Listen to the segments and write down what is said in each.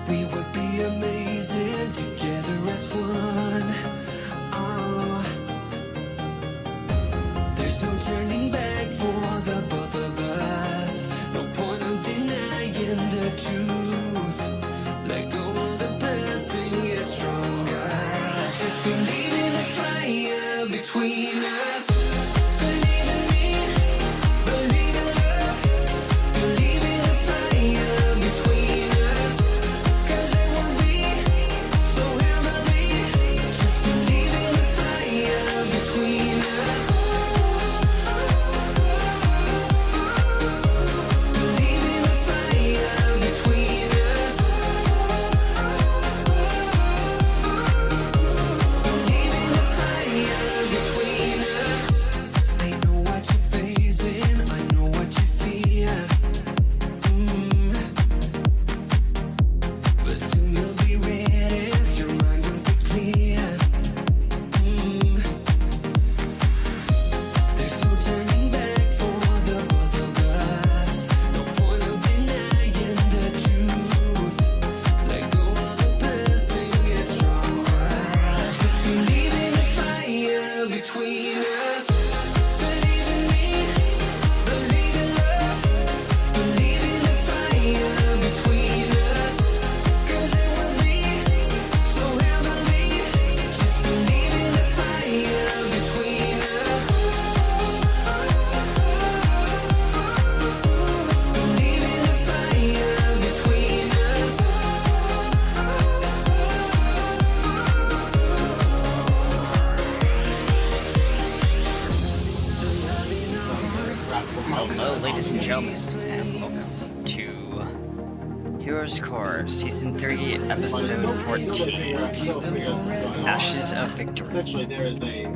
We would be amazing together as one. Oh, there's no turning back for the both of us. No point of denying the truth. Let go of the past and get stronger. Just believe in the fire between us. Believe in me, believe in love. Believe in the fire between us. 'Cause it will be so heavenly. Just believe in the fire between us. Believe in the fire between us. Believe in the fire between us. I know what you're facing, I know what you fear. But soon you'll be ready, your mind will be clear. There's no turning back for the both of us. No point of denying the truth. Let go of the past and get stronger. Just believe in the fire between us. Believe in me, believe in love. Believe in the fire between us. 'Cause it will be so heavenly. Just believe in the fire between us. Believe in the fire between us. Hello, ladies and gentlemen, and welcome to Heroes Core, Season 3, Episode 14, Ashes of Victory. Essentially, there is a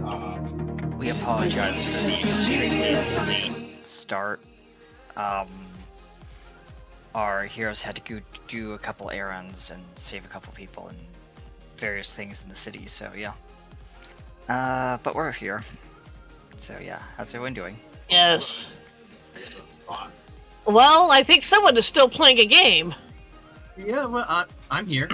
We apologize for the extremely late start. Our heroes had to go do a couple errands and save a couple people and various things in the city, so yeah. But we're here. So yeah, how's everyone doing? Yes. Well, I think someone is still playing a game. Yeah, well, I'm here.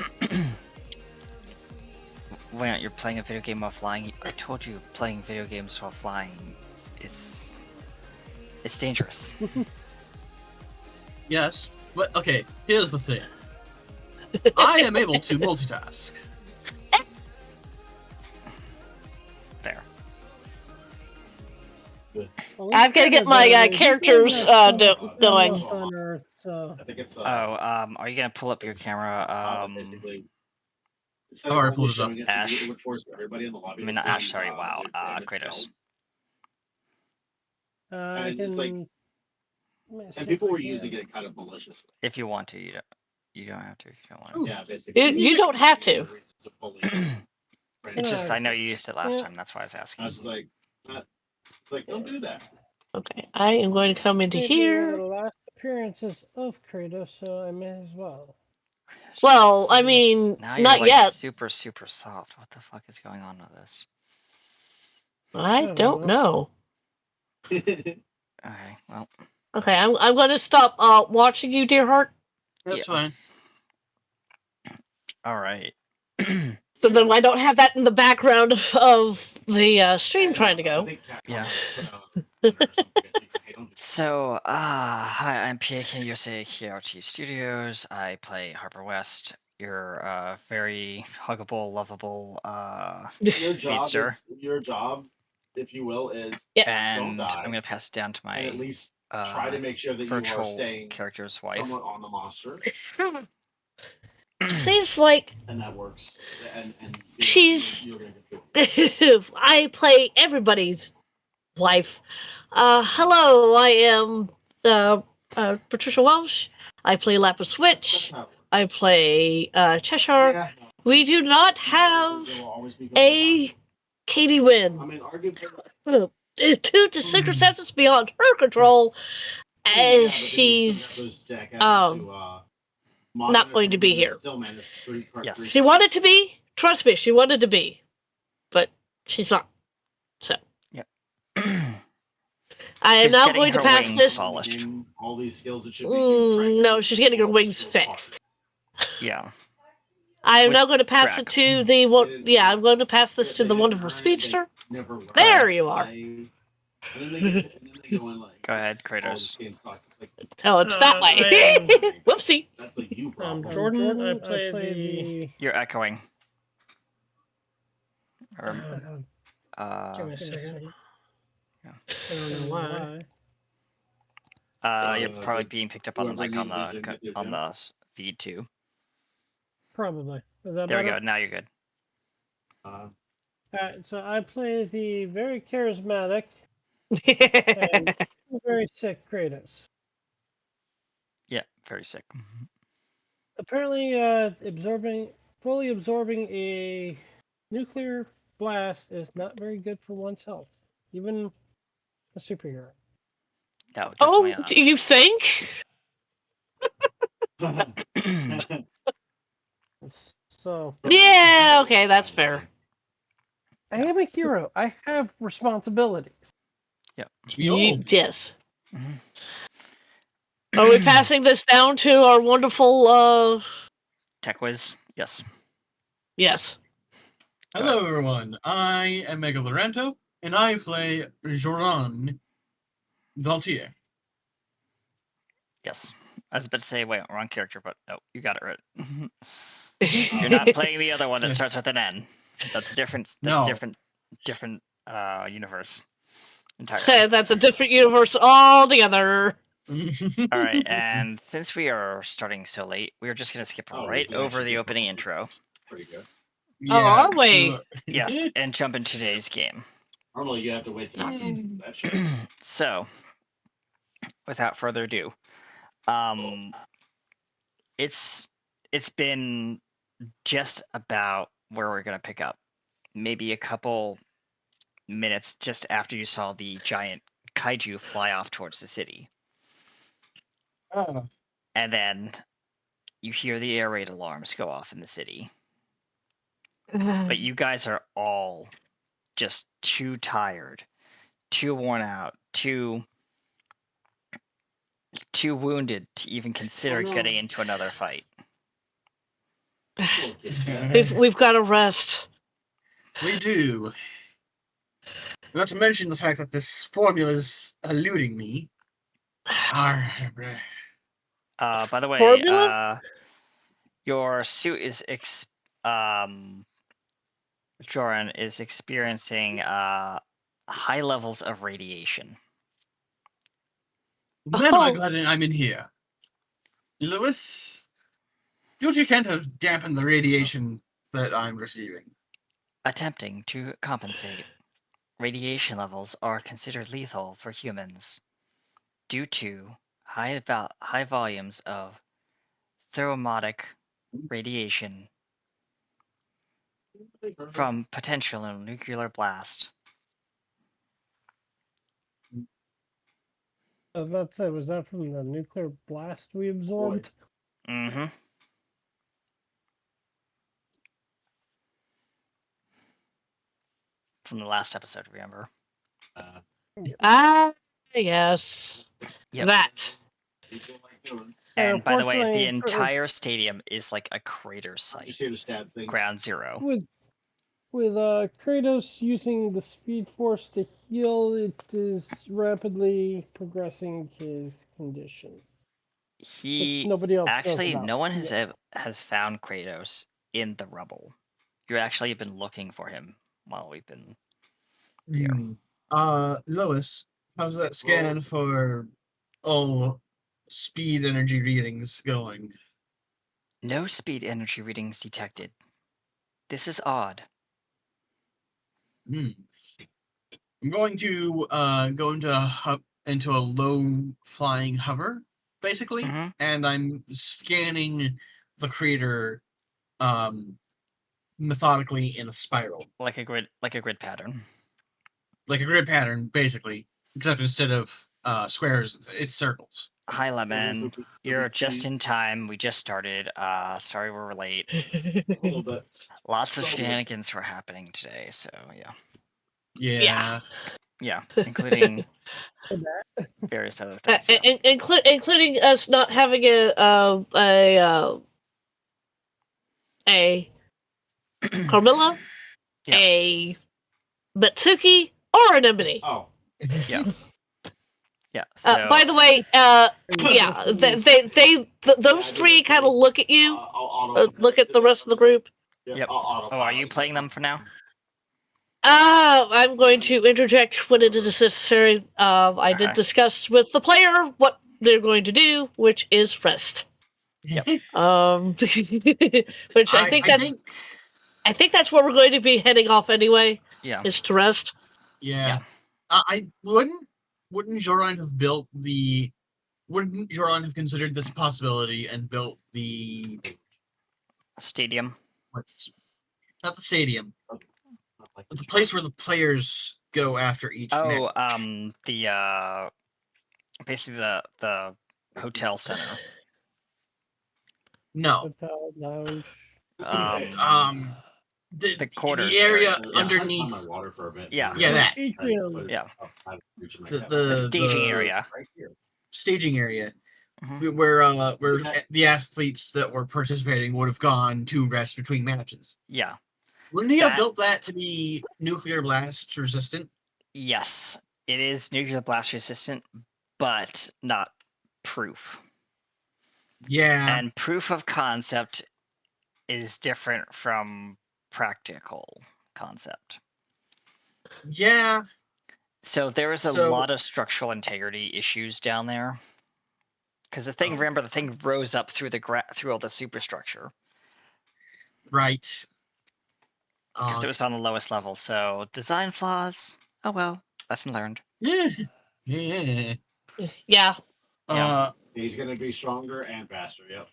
Why not? You're playing a video game while flying? I told you playing video games while flying is... it's dangerous. Yes, but okay, here's the thing. I am able to multitask. Fair. I've got to get my characters going. On Earth, so. I think it's Are you gonna pull up your camera? basically. I already pulled it up. Ash. It would force everybody in the lobby. I mean, to not Ash, see, sorry, wow, their branded Kratos. belt. I And it's like- can. let me see And if people I were can. using it kind of maliciously. If you want to, you don't have to if you don't want to. Ooh. Yeah, basically. You don't have to. It's just, Yeah. I know you used it last Yeah. time, that's why I was asking. I was just like, it's like, don't do that. Okay, I am going to come into Maybe one of the here. last appearances of Kratos, so I may as well. Well, I mean, Now you're not like yet. super soft. What the fuck is going on with this? I don't know. Okay, well, Okay, I'm going to stop watching you, dear heart, That's fine. alright. so that I don't have that in the background of the stream trying to go. Yeah. Yeah. So, hi, I'm PAK USA KRT Studios. I play Harper West, your very huggable, lovable Your job, if you will, is and die. I'm gonna pass it down to and at my least try to make sure that you are virtual staying character's wife. somewhat on the monster, Seems like and that works. And She's- you're gonna get through it. I play everybody's wife. Hello, I am Patricia Welsh. I play Lapis Witch. I play Cheshire. Yeah. We do not have There will always be a Katie I Wynn. mean, arguably, Due to circumstances beyond her control, yeah, as but then you still she's got those jackasses who, not going to be here. still managed Yes. She wanted to be. Trust me, she wanted to be, but she's not. So I am She's now getting going to her pass wings this. polished. All these skills that should be No, she's getting her wings fixed. Yeah. I'm With now going to pass Drac. it to the one. Yeah, I'm going to pass this to the wonderful speedster. There you are. Go ahead, Kratos. Oh, it's that way. Whoopsie. Jordan, I play the. You're echoing. Or, Give me a second. yeah. I don't know why. You're probably being picked up on the mic on the feed too. Probably. Is that There we better? go. Now you're good. Alright, so I play the very charismatic and very sick Kratos. Yeah, very sick. Apparently, fully absorbing a nuclear blast is not very good for one's health, even a superhero. No, oh, definitely do you think? not. So Yeah. Okay, that's fair. I am a hero. I have responsibilities. Yes. Mhm. Are we passing this down to our wonderful? Tech Whiz? Yes. Yes. Hello, everyone. I am Mega Laurento, and I play Joran Valtier. Yes. I was about to say, wait, wrong character, but no, you got it right. You're not playing the other one that starts with an N. That's different. That's No. different universe entirely. That's a different universe altogether. All right, and since we are starting so late, we're just gonna skip right over the opening intro. Pretty good. are we? Yes, and jump into today's game. Normally, you have to wait till you see that shit. So, without further ado, it's been just about where we're gonna pick up. Maybe a couple minutes just after you saw the giant kaiju fly off towards the city. Oh. And then you hear the air raid alarms go off in the city. But you guys are all just too tired, too worn out, too wounded to even consider getting into another fight. We've got to rest. We do. Not to mention the fact that this formula is eluding me. By the way, Formula? your suit is Joran is experiencing high levels of radiation. When am I glad I'm in here? Lewis, don't you can't have dampened the radiation that I'm receiving? Attempting to compensate. Radiation levels are considered lethal for humans due to high volumes of thermotic radiation from potential nuclear blast. I was about to say, was that from the nuclear blast we absorbed? Mm-hmm. From the last episode, remember? Yes. Yep. That. And by the way, the Unfortunately, entire stadium is like a crater site. Just here to stab things. Ground zero. With Kratos using the Speed Force to heal, it is rapidly progressing his condition. He Which nobody else knows actually, about. no one has found Kratos in the rubble. You actually have been looking for him while we've been here. Lois, how's that scan for speed energy readings going? No speed energy readings detected. This is odd. I'm going to go into a low flying hover, basically, Mhm. and I'm scanning the crater methodically in a spiral, Like a grid pattern. like a grid pattern, basically, except instead of squares, it's circles. Hi, Lemon. You're just in time. We just started. Sorry we're late. A little bit. Lots of shenanigans were happening today, so yeah. Yeah. Yeah, including various other things. Yeah. Including us not having a a Carmilla, Yeah. a Metsuki, or an Ebony. Oh. Yeah. Yeah. So By the way, yeah, those three kind of look at you, look at the rest of the group. Yep. Oh, are you playing them for now? I'm going to interject when it is necessary. I did Okay. discuss with the player what they're going to do, which is rest. Which I think that's where we're going to be heading off anyway. Yeah. Is to rest. Yeah. I wouldn't Joran have built the? Wouldn't Joran have considered this possibility and built the Stadium. what's not the stadium, but the place where the players go after each Oh, match? the basically the hotel center. No. Hotel lounge. The quarters the area area, yeah. underneath. My water for a bit. Yeah. Yeah, that. Atrium. Yeah. The staging area. Right here. Staging area Mhm. where the athletes that were participating would have gone to rest between matches. Yeah. Wouldn't he have That- built that to be nuclear blast resistant? Yes, it is nuclear blast resistant, but not proof. Yeah. And proof of concept is different from practical concept. Yeah. So there is a So- lot of structural integrity issues down there. Because the thing, remember, the thing rose up through through all the superstructure. Right. Because it was on the lowest level. So design flaws. Oh well, lesson learned. Yeah. Yeah. Yeah. Yeah. He's gonna be stronger and faster. Yep.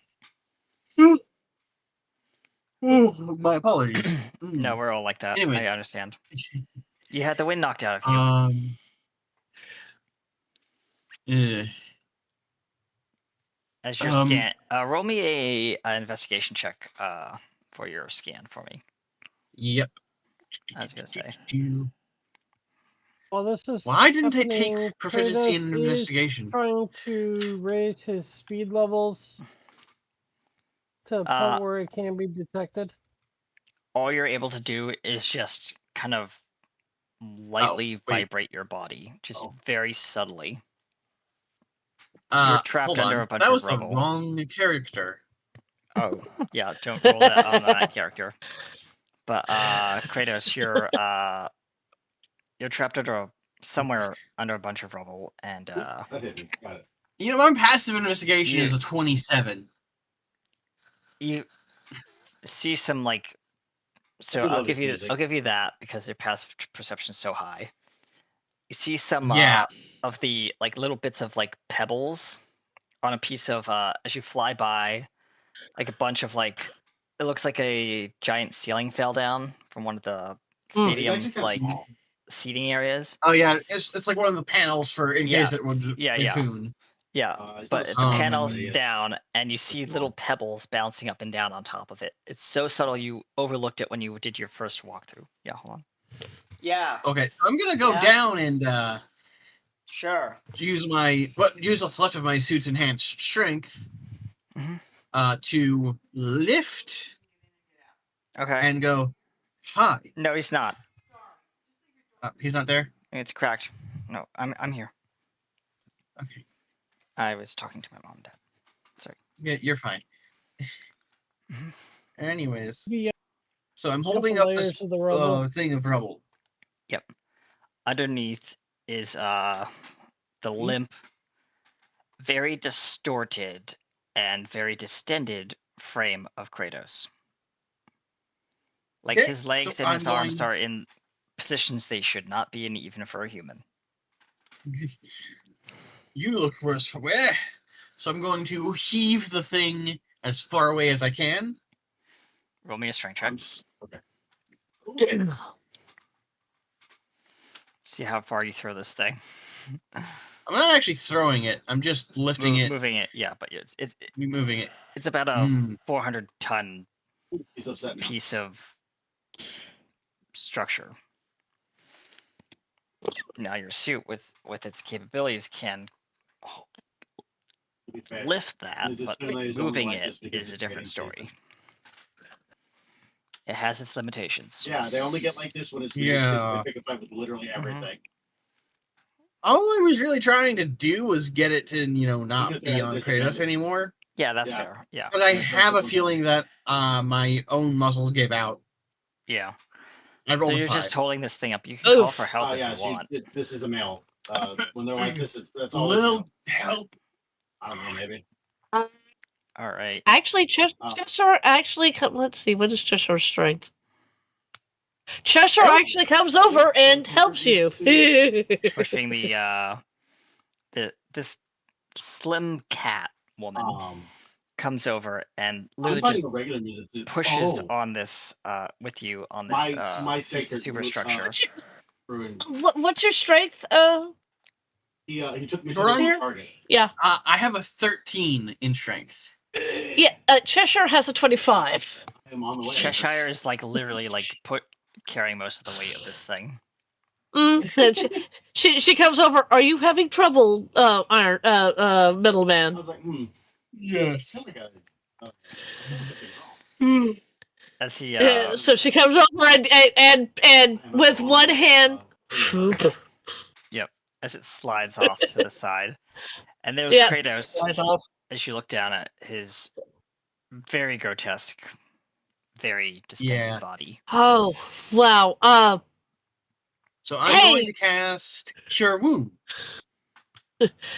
My apologies. No, we're all like that. Anyways. I understand. You had the wind knocked out of you. Yeah. As your scan, roll me a investigation check for your scan for me. Yep. I was gonna say. Well, this is. Why didn't I happening, take proficiency Kratos in is investigation? Trying to raise his speed levels to a point where it can be detected. All you're able to do is just kind of lightly vibrate your body, just very subtly. You're trapped hold under on. a bunch that of was rubble. the wrong character. Oh, yeah, don't roll that on that character. But Kratos, you're trapped somewhere under a bunch of rubble, and That hit me. Got it. You know, my passive investigation is a 27. you see some like. So I do I'll love give this you music. I'll give you that because their passive perception is so high. You see some Yeah. of the like little bits of like pebbles on a piece of as you fly by, like a bunch of like it looks like a giant ceiling fell down from one of the He's actually stadium's kinda like small. seating areas. Oh yeah, it's like one of the panels for in Yeah. case it would Yeah, typhoon. Yeah, He's but not the small, panel's but he is down, and you see little small. pebbles bouncing up and down on top of it. It's so subtle you overlooked it when you did your first walkthrough. Yeah, hold on. Yeah, Okay, so I'm gonna go Yeah. down and sure. use what's left of my suit's enhanced strength Mhm. to lift Okay. and go hi. No, he's not. He's not there. It's cracked. No, I'm here. Okay, I was talking to my mom and dad. yeah, you're fine. Mhm. Anyways, The so I'm upper holding up layers this of the rubble. thing of rubble. Underneath is the limp, very distorted and very distended frame of Kratos. Like Okay, his legs so and his I'm arms going- are in positions they should not be in, even for a human. You look worse for wear. So I'm going to heave the thing as far away as I can. Roll me a strength check. Okay. See how far you throw this thing. I'm not actually throwing it. I'm just lifting it, Moving it, yeah, but moving it. it's about a Mm. 400-ton He's upset now. piece of structure. Now your suit with its capabilities can To be fair. lift that, Is it but still is only moving like it this because is a it's different getting story. It has its limitations. Yeah, they only get like this when it's Yeah. They pick a fight with literally everything. All I was really trying to do was get it to, not Because be they're on Kratos disadvantaged. anymore. Yeah, that's Yeah. fair. Yeah. But I That's have a the feeling that my own muscles gave out. Yeah. I So rolled a you're 5. just holding this thing up. You can call Oof. for help if yeah, you so want. this is a male. When they're like this, that's A all. little help. I don't know, maybe. All right. Actually, Cheshire actually let's see, what is Cheshire's strength? Cheshire actually comes over and helps you. Pushing this slim cat woman comes over and literally just the regular music pushes on this with you on this my this sacred super structure. What's your strength? He took me to Jordan? the target. Yeah. I have a 13 in strength. Yeah, Cheshire has a 25. I'm on the way. Cheshire is like literally like carrying most of the weight of this thing. She comes over. Are you having trouble, middleman? I was like, Yes. As he So she comes over and with one hand. Yep, as it slides off to the side, and there's Yeah, Kratos. slides off. As you look down at his very grotesque, very distended body. Oh wow. So I'm going to cast Cure Wounds.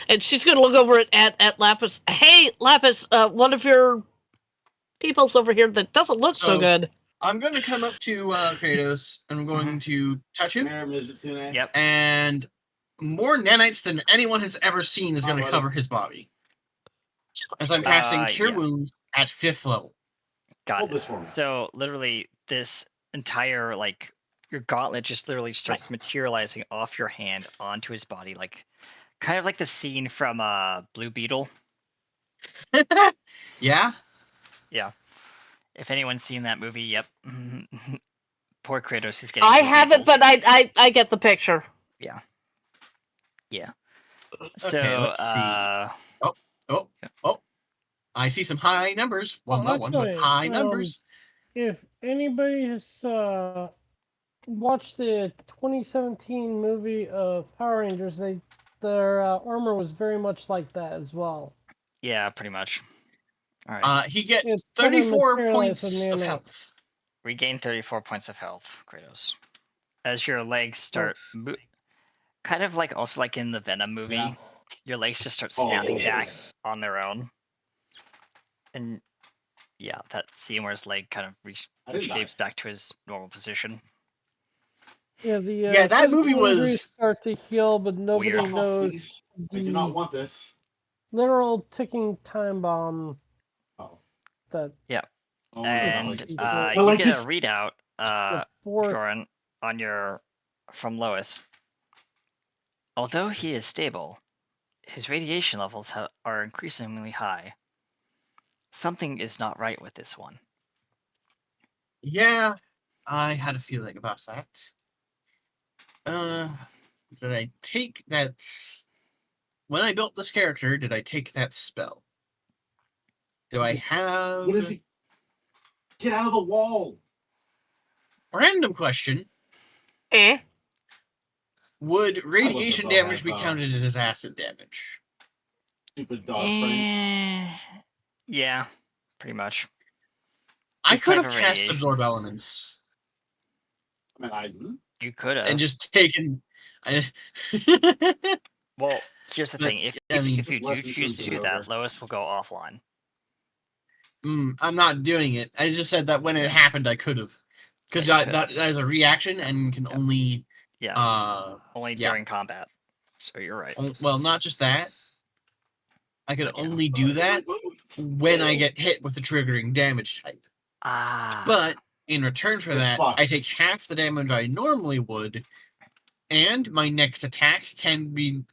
And she's going to look over at Lapis. Hey, Lapis, one of your people's over here that doesn't look so good. I'm going to come up to Kratos, and I'm going to touch him. Yep. And more nanites than anyone has ever seen is going to cover his body. As I'm casting Cure Wounds at 5th level. Got it. So, literally, this entire, like, your gauntlet just literally starts materializing off your hand onto his body, like, kind of like the scene from Blue Beetle. Yeah? Yeah. If anyone's seen that movie, yep. Poor Kratos is getting. I haven't, but I get the picture. Yeah. Yeah. Okay, So, let's see. Oh. I see some high numbers. Well, no one, but high numbers. If anybody has watched the 2017 movie of Power Rangers, their armor was very much like that as well. Yeah, pretty much. All right. He gets 34 points of health. Regain 34 points of health, Kratos. As your legs start, kind of like also like in the Venom movie, your legs just start snapping back on their own. And yeah, that scene where his leg kind of reshapes back to his normal position. Yeah, that movie was start to heal, but nobody weird. knows. I do not want this. Literal ticking time bomb. That. Yeah. Oh, and like you get a readout, Goran, from Lois. Although he is stable, his radiation levels are increasingly high. Something is not right with this one. Yeah, I had a feeling about that. Did I take that? When I built this character, did I take that spell? Do I have? What is he? Get out of the wall! Random question. Would radiation damage be counted as acid damage? Stupid dog frames. Yeah, pretty much. I could have cast Absorb Elements. I mean, you could have. And just taken. Well, here's the thing. If you do choose to do that, Lois will go offline. I'm not doing it. I just said that when it happened, I could have. Because that is a reaction and can only... only during combat. So you're right. Well, not just that. I could only do that when I get hit with the triggering damage type. But in return for that, I take half the damage I normally would, and my next attack can do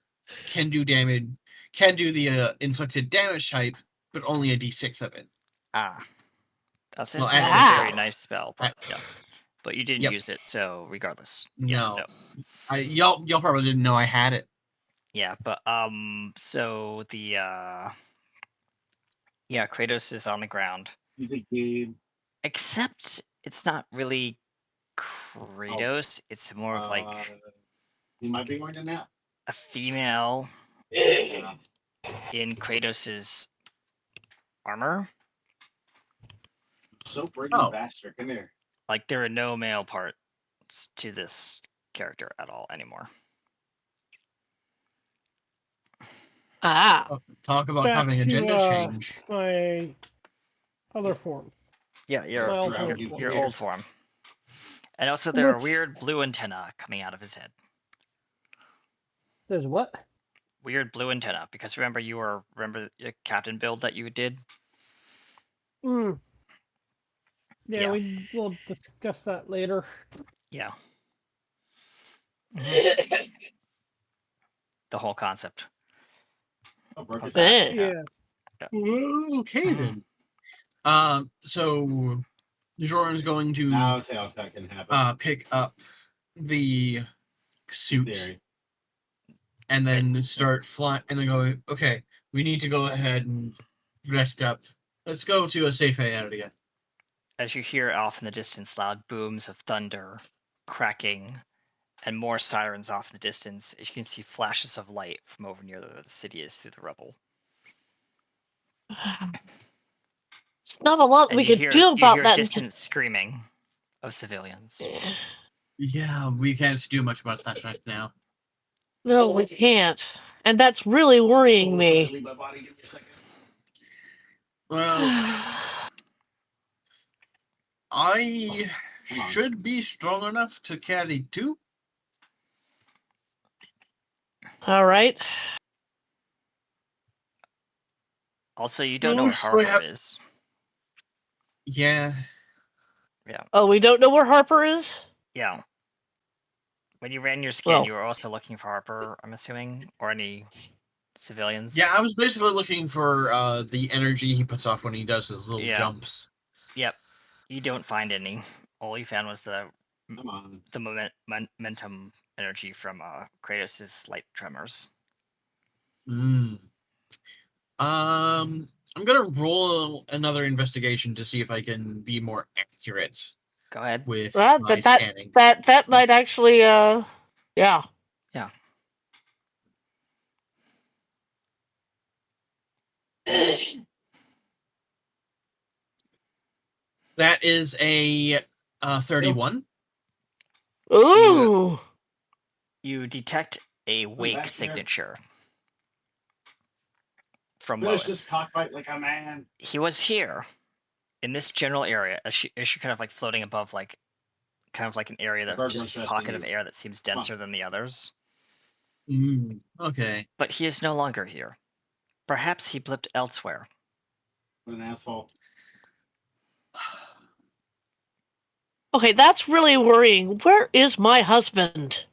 the inflicted damage type, but only a d6 of it. That's a very nice spell, but you didn't use it, so regardless. No. Y'all probably didn't know I had it. Yeah, but so the Kratos is on the ground. He's a game. Except It's not really Kratos. It's more of like he might be going to nap. a female in Kratos's armor. So pretty bastard. Come here. Like there are no male parts to this character at all anymore. Talk about Back having a to, gender change. My other form. Yeah, your My your alternate old form. And also there are Which- weird blue antennae coming out of his head. There's what? Weird blue antenna, because remember the captain build that you did? Hmm. Yeah, Yeah. we'll discuss that later. Yeah. The whole concept. Oh, broke his Eh. Yeah. Okay then. So Joran's going to Now tailcut can happen. pick up the suit Theory. and then start flying, and then go, okay, we need to go ahead and rest up. Let's go to a safe area. As you hear off in the distance loud booms of thunder, cracking, and more sirens off in the distance, as you can see flashes of light from over near the city is through the rubble. It's not a lot And we you could hear, do about you hear that. distant screaming of civilians. Yeah, we can't do much about that right now. No, we can't. And that's really worrying me. Leave my body. Give me a second. Well, I Come on. should be strong enough to carry 2. All right. Also, you don't know Oh, where so I Harper have- is. Yeah. Oh, we don't know where Harper is? Yeah. When you ran your scan, Well- you were also looking for Harper, I'm assuming, or any civilians. Yeah, I was basically looking for the energy he puts off when he does his little Yeah. jumps. Yep. You don't find any. All you found was the Come on. momentum energy from Kratos' light tremors. I'm gonna roll another investigation to see if I can be more accurate Go ahead. with Well, my that scanning. that might actually yeah. Yeah. That is a 31. Ooh. You detect a wake back there. signature from Finish Lois. this cockfight like a man. He was here in this general area. As she kind of like floating above, like kind of like an area that Bird just interesting pocket of you. air that seems denser than the others. Okay. But he is no longer here. Perhaps he blipped elsewhere. What an asshole. Okay, that's really worrying. Where is my husband?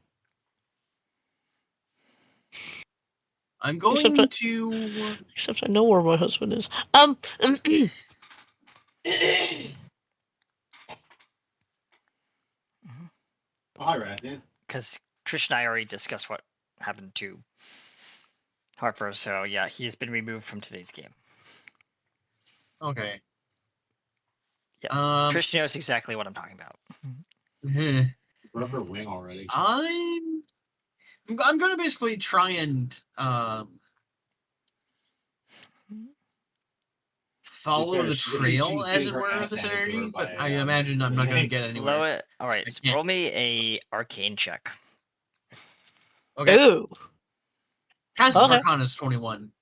I'm going Except that- to. Except I know where my husband is. Oh, hi, Rathian. Because Trish and I already discussed what happened to Harper, so yeah, he has been removed from today's game. Okay. Yeah. Um, Trish knows exactly what I'm talking about. Broke her wing already. I'm gonna basically try and follow the Because trail, she's as it getting her were, of ass this handed to her energy, but by, I imagine I'm not gonna get anywhere. Lois, all right, so can't. roll me a arcane check. Okay. Ooh. Passive Okay. Arcana is 21.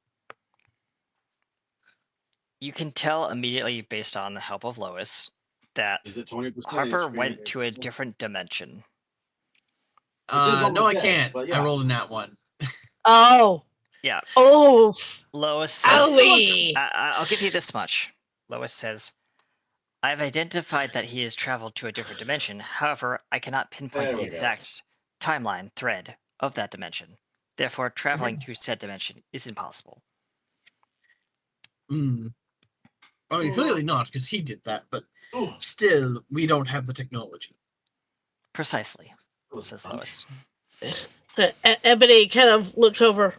You can tell immediately based on the help of Lois that Is it 20%? Harper went to a different dimension. No, I almost dead, can't. but yeah. I rolled a nat 1. Oh. Yeah, Oh. Lois says, Owie. I'll give you this much. Lois says, I've identified that he has traveled to a different dimension. However, I cannot pinpoint There the we go. exact timeline thread of that dimension. Therefore, traveling to said dimension is impossible. I mean, clearly not, because he did that, but Ooh. still, we don't have the technology. Precisely, says Lois. Ebony kind of looks over.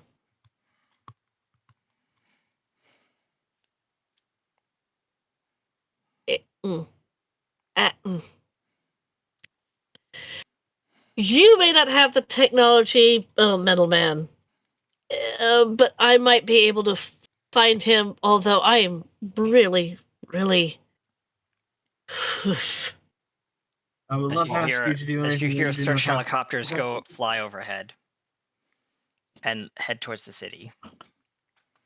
You may not have the technology, Metal Man, but I might be able to find him, although I am really, really... I will As not you ask hear, you to do as anything you that hear you do search not have. helicopters go fly overhead and head towards the city.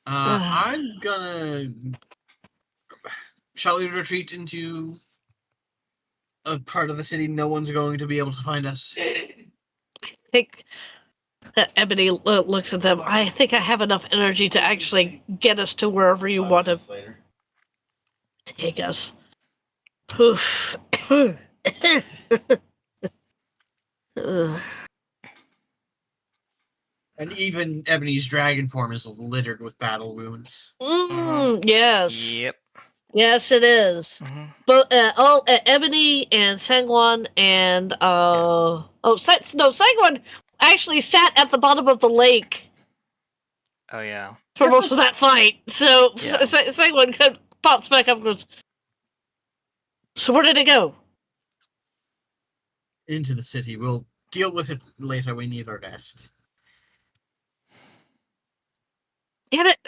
I'm gonna. Shall we retreat into a part of the city no one's going to be able to find us? I think Ebony looks at them. I think I have enough energy to actually get us to wherever you want to take us. Poof. And even Ebony's dragon form is littered with battle wounds. Yes. Yep. Yes, it is. Mhm. But Ebony and Sangwon and Sangwon actually sat at the bottom of the lake Oh yeah. for most of that fight. So Yeah. Sangwon pops back up and goes, "So where did it go?" Into the city. We'll deal with it later. We need our rest. Damn it!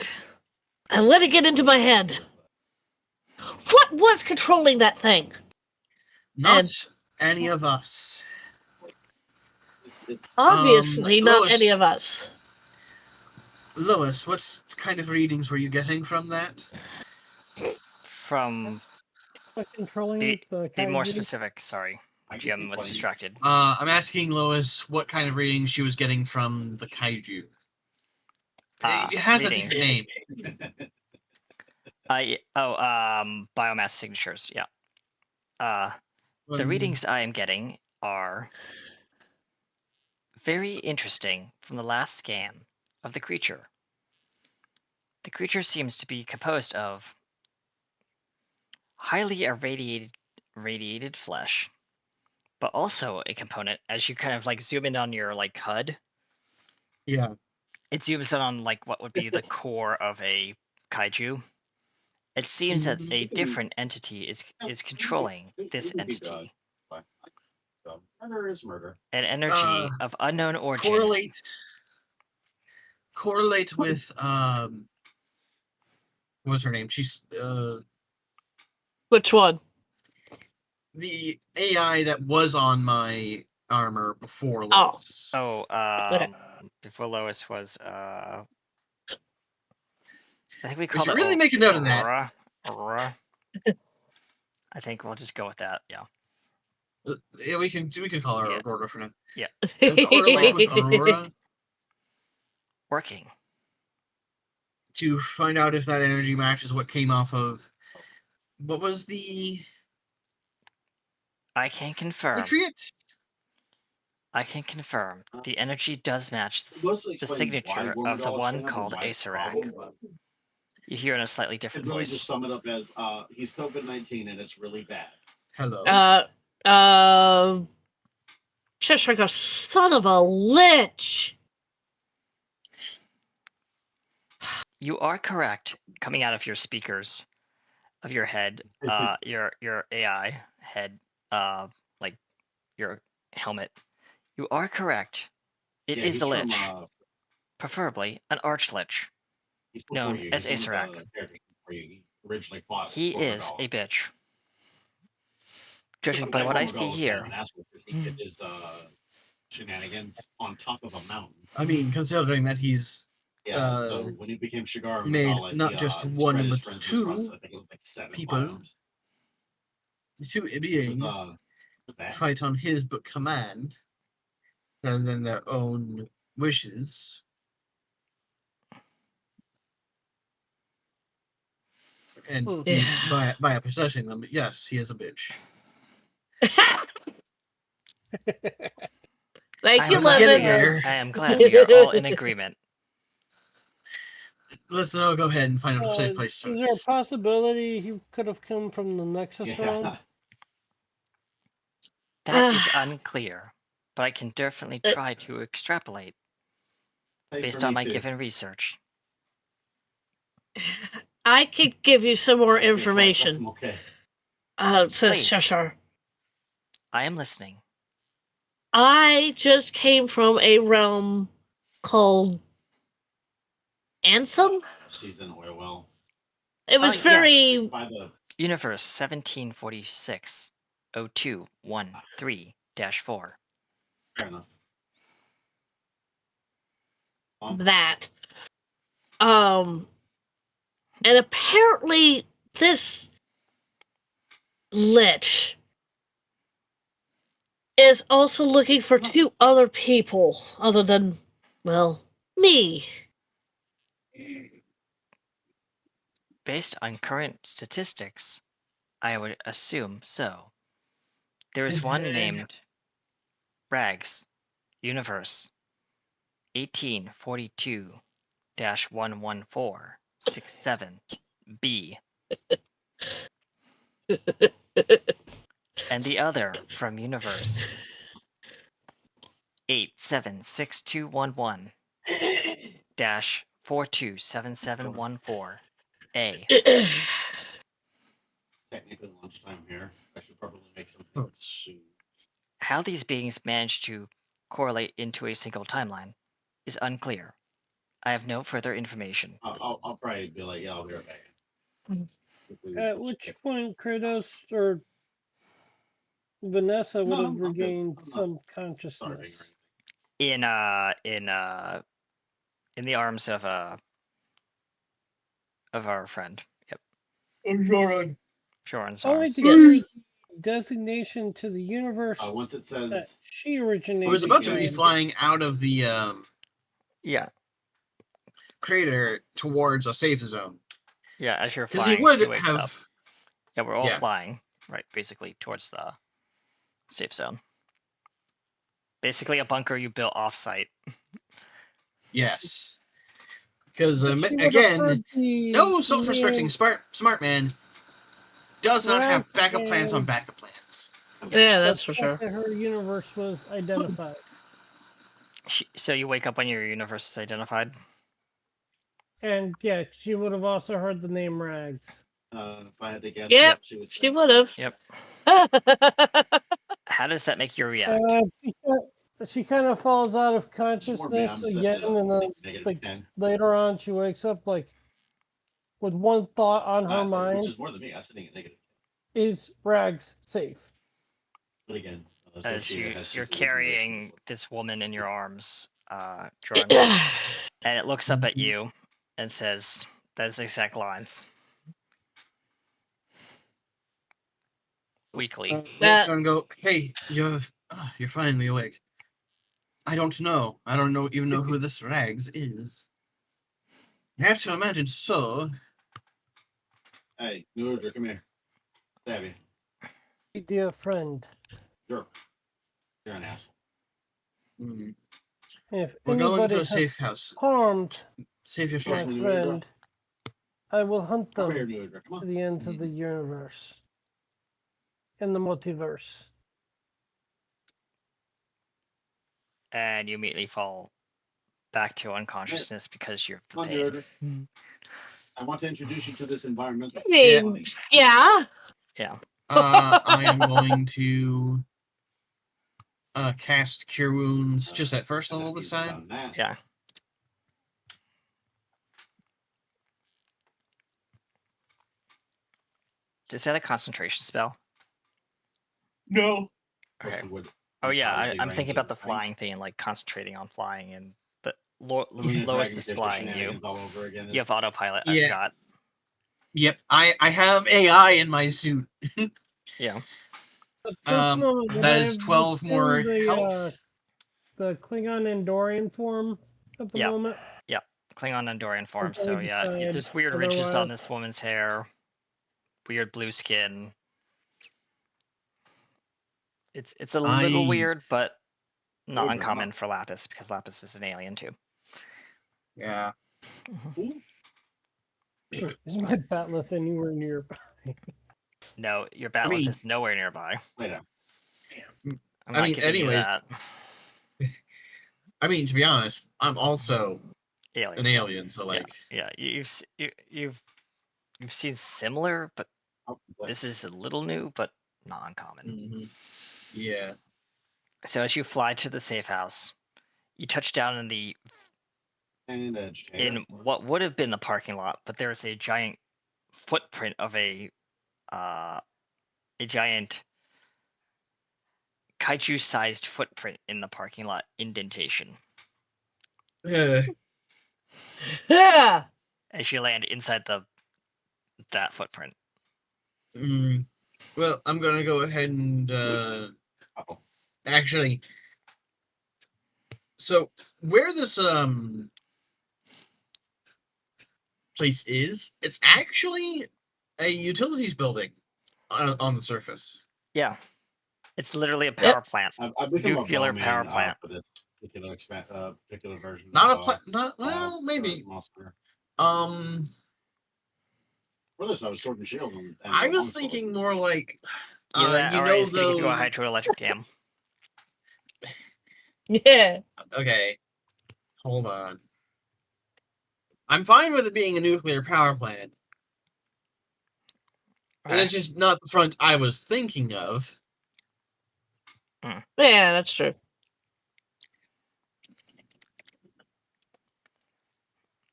I let it get into my head. What was controlling that thing? Not any of us. Obviously, not Lois. any of us. Lois, what kind of readings were you getting from that? From Controlling be the more kaiju. specific. Sorry, GM was distracted. I'm asking Lois what kind of readings she was getting from the kaiju. It has a readings. different name. Biomass signatures. Yeah. The readings I am getting are very interesting from the last scan of the creature. The creature seems to be composed of highly irradiated flesh, but also a component, as you kind of like zoom in on your like HUD, Yeah. it zooms in on like what would be the core of a kaiju. It seems that a different entity is controlling this entity. Murder is murder. An energy of unknown origin. Correlate with what's her name? She's Which one? the AI that was on my armor before Oh. Lois. Okay. Before Lois was I think we called should it really make a note of that. Aurora. I think we'll just go with that. Yeah. Yeah, we can call her Yeah. Aurora for now. Yeah. Correlate with Aurora Working. to find out if that energy matches what came off of. What was the I can confirm. Patriot? I can confirm the energy does match the signature of the one called Acerak. You hear in a slightly different really voice. just sum it up as he's COVID-19 and it's really bad. Hello. Cheshire goes, son of a lich. You are correct. Coming out of your speakers, of your head, your AI head, like your helmet. You are correct. It is a lich, preferably an archlich, known as Acerak. He is a bitch. Judging by what I see here. His shenanigans on top of a mountain. I mean, considering that he's so when he became Shigar, made not just one but two people, two beings fight on his command rather than their own wishes. And by possessing them, yes, he is a bitch. Thank you, Lemon. I am glad we are all in agreement. Let's now go ahead and find a safe place. Is there a possibility he could have come from the Nexus realm? That is unclear, but I can definitely try to extrapolate based on my given research. I could give you some more information. Okay. Says Please. Cheshire. I am listening. I just came from a realm called Anthem. She's in oil well. It was yes. very By the Universe 1746 0213-4. fair enough. that. And apparently this lich is also looking for two other people other than, well, me. Based on current statistics, I would assume so. There is one named Rags, Universe 1842-11467B. And the other from Universe 876211-427714A. Technically lunchtime here. I should probably make something soon. How these beings managed to correlate into a single timeline is unclear. I have no further information. I'll probably be like, yeah, I'll be right back. At which point Kratos or Vanessa would have regained some consciousness. In the arms of our friend. Yep. Joran. Joran's Only arms. to give designation to the universe Once it that says she originated. I was about to be in. flying out of the Yeah. crater towards a safe zone. Yeah, as you're Because flying, he would he wakes have. up. Yeah, we're all Yeah. flying, right, basically towards the safe zone. Basically a bunker you built off-site. Yes. Because, She would have again, heard the no self-respecting name smart man does not have Rags backup plans on and- backup plans. Yeah, the that's for fact sure. that her universe was identified. So you wake up when your universe is identified? And yeah, she would have also heard the name Rags. if I had to guess, Yep, she would she say, would have. Yep. How does that make you react? She kind of falls out of "Just warn me, consciousness I'm setting again, it up and then negative like 10. later on she wakes up like with one thought on her mind: Which is more than me. I'm sitting at negative. is Rags safe? But again, As you're carrying this woman in your arms, Jordan, and it looks up at you and says, "Those exact lines." Weekly. Next time, go. Hey, you're finally awake. I don't know. I don't even know who this Rags is. You have to imagine so. Hey, Noodler, come here. Savvy. Dear friend, You're an asshole. if We're going anybody to a has safe house. harmed Save your my strength. friend, I will hunt Come them here, Noodler. Come to on. the ends of the universe and the multiverse. And you immediately fall back to unconsciousness because you're Come on, pain. Noodler. I want to introduce you to this environmental. I mean, yeah. Yeah. I am going to cast Cure Wounds just at first level this time. Yeah. Is that a concentration spell? No. Okay. Oh yeah, I'm thinking about the flying thing and like concentrating on flying, and but Lois is flying you. You have autopilot. I Yeah. forgot. Yep, I have AI in my suit. Yeah. That is 12 more health. The Klingon Andorian form at the Yeah. moment. Klingon Andorian form. Until So we yeah, decide there's weird ridges on otherwise. this woman's hair. Weird blue skin. It's a little weird, but not uncommon for Lapis because Lapis is an alien too. Yeah. Is my Batleth anywhere nearby? No, your Batleth is nowhere nearby. Later. I'm not giving you anyways, that. I mean, to be honest, I'm also Alien. an alien, so like, Yeah, you've seen similar, but this is a little new, but not uncommon. Yeah. So as you fly to the safe house, you touch down And educator. in what would have been the parking lot, but there's a giant footprint of a giant kaiju-sized footprint in the parking lot indentation Yeah. as you land inside that footprint. Well, I'm gonna go ahead and actually. So where this place is, it's actually a utilities building on the surface. Yeah, it's literally a power plant. I've become Nuclear a bellman, power plant. for this particular version. Not of, a plant. Not well, maybe. Monster. For this, I was Sword and Shield. And I was thinking more like, Yeah, you alright, know, it's gonna give you a though. hydroelectric dam. Yeah. Okay, hold on. I'm fine with it being a nuclear power plant. Okay. It's just not the front I was thinking of. Yeah, that's true.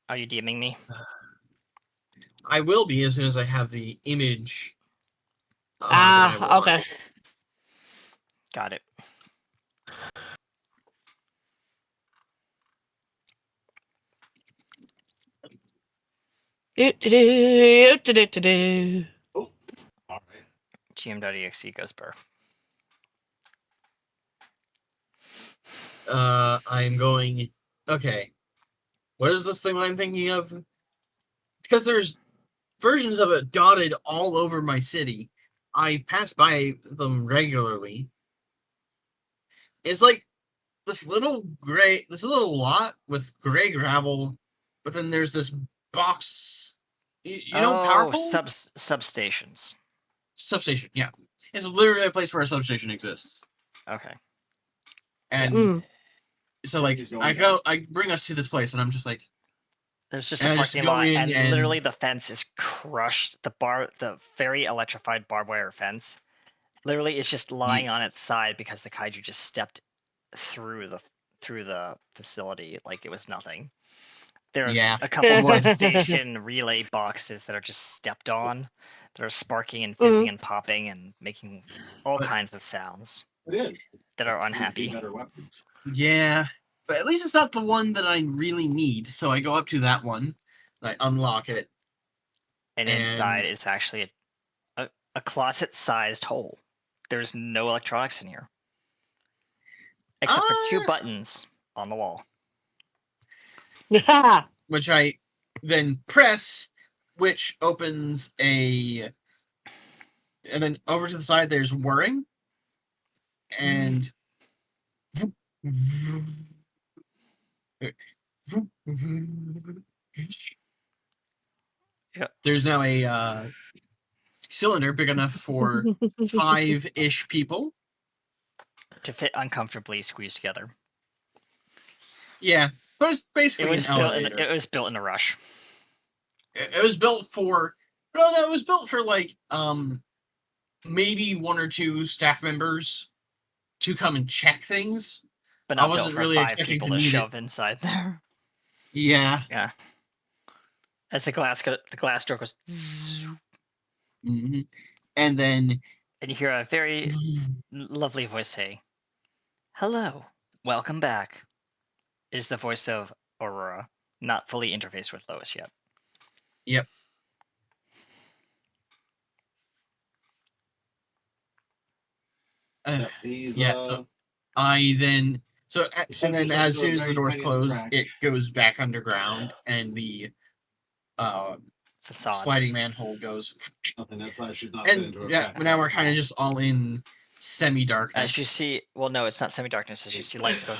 Are you DMing me? I will be as soon as I have the image. that I want. Okay. Got it. Do-do-do-do-do-do-do. All right. GM.exe goes burr. I'm going. Okay. What is this thing I'm thinking of? Because there's versions of it dotted all over my city. I've passed by them regularly. It's like this little lot with gray gravel, but then there's this box. You know, power pole? Substations. Substation, yeah. It's literally a place where a substation exists. Okay. And so, like, I bring us to this place, and I'm just like, there's just a and I just parking go lot, in and and- literally the fence is crushed. The very electrified barbed wire fence, literally is just lying on its side because the kaiju just stepped through the facility like it was nothing. There are a couple substation relay boxes that are just stepped on, that are sparking and fizzing and popping and making all kinds of sounds. It is. That are unhappy. Better weapons. Yeah, but at least it's not the one that I really need. So I go up to that one, I unlock it, and inside is actually a closet-sized hole. There's no electronics in here, except for 2 buttons on the wall. Which I then press, which opens and then over to the side there's whirring, and there's now a cylinder big enough for 5-ish people to fit uncomfortably squeezed together. Yeah, but it's basically an elevator. It was built in a rush. It was built for it was built for like maybe 1 or 2 staff members to come and check things. But not I wasn't built for really 5 expecting people to to need shove inside there. Yeah. Yeah. As the glass door goes, Mm-hmm. And then and you hear a very lovely voice say, "Hello, welcome back." Is the voice of Aurora, not fully interfaced with Lois yet. Yep. So I then and then as soon as the doors close, it goes back underground, and the facade sliding manhole goes. Nothing that size should not and fit into a yeah, now we're kind of just all in semi-darkness. As you see, well, no, it's not semi-darkness. As you see lights go,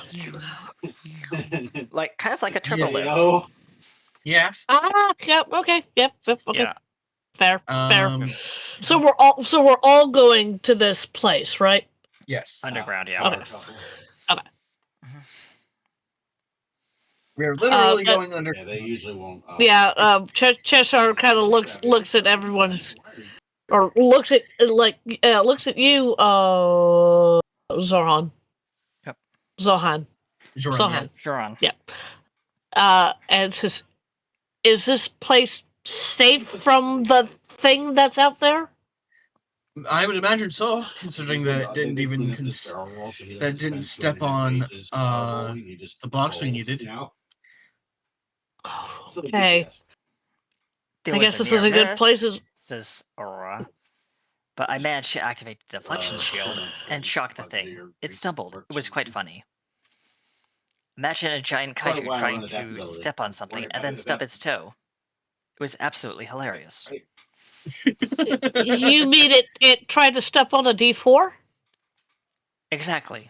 like kind of like a turbo lift. Yeah. Yep. Okay. Yep. Okay. Yeah. Fair. So we're all going to this place, right? Yes. Underground. Yeah. Okay. We're literally going under. Yeah, they usually won't. Cheshire kind of looks at everyone's, or looks at you, Zoran. Yep. Zohan. Joran, Zohan. Joran. And says, is this place safe from the thing that's out there? I would imagine so, considering that it didn't even that didn't step on the box we needed. Okay. There I was guess a this is a near good miss, place. says Aurora. But I managed to activate the deflection shield and shock the thing. It stumbled. It was quite funny. Imagine a giant Quite a kaiju while trying on that to building. step on something Wonder and how then did stub that- its toe. It was absolutely hilarious. You mean it tried to step on a D4? Exactly.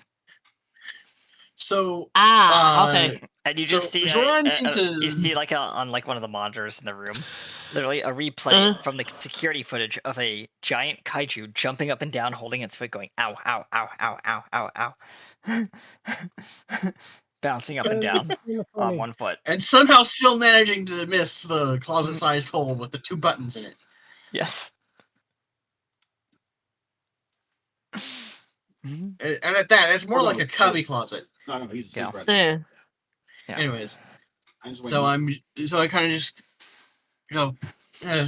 So, Okay. And you So, just see Zoran seems to- you see like on like one of the monitors in the room, literally a replay from the security footage of a giant kaiju jumping up and down, holding its foot, going ow, ow, ow, ow, ow, ow, ow, bouncing up and down on one foot. and somehow still managing to miss the closet-sized hole with the 2 buttons in it. Yes. And at that, it's more like a cubby closet. No, he's asleep right Yeah. Yeah. Anyways, now. so I kind of just go,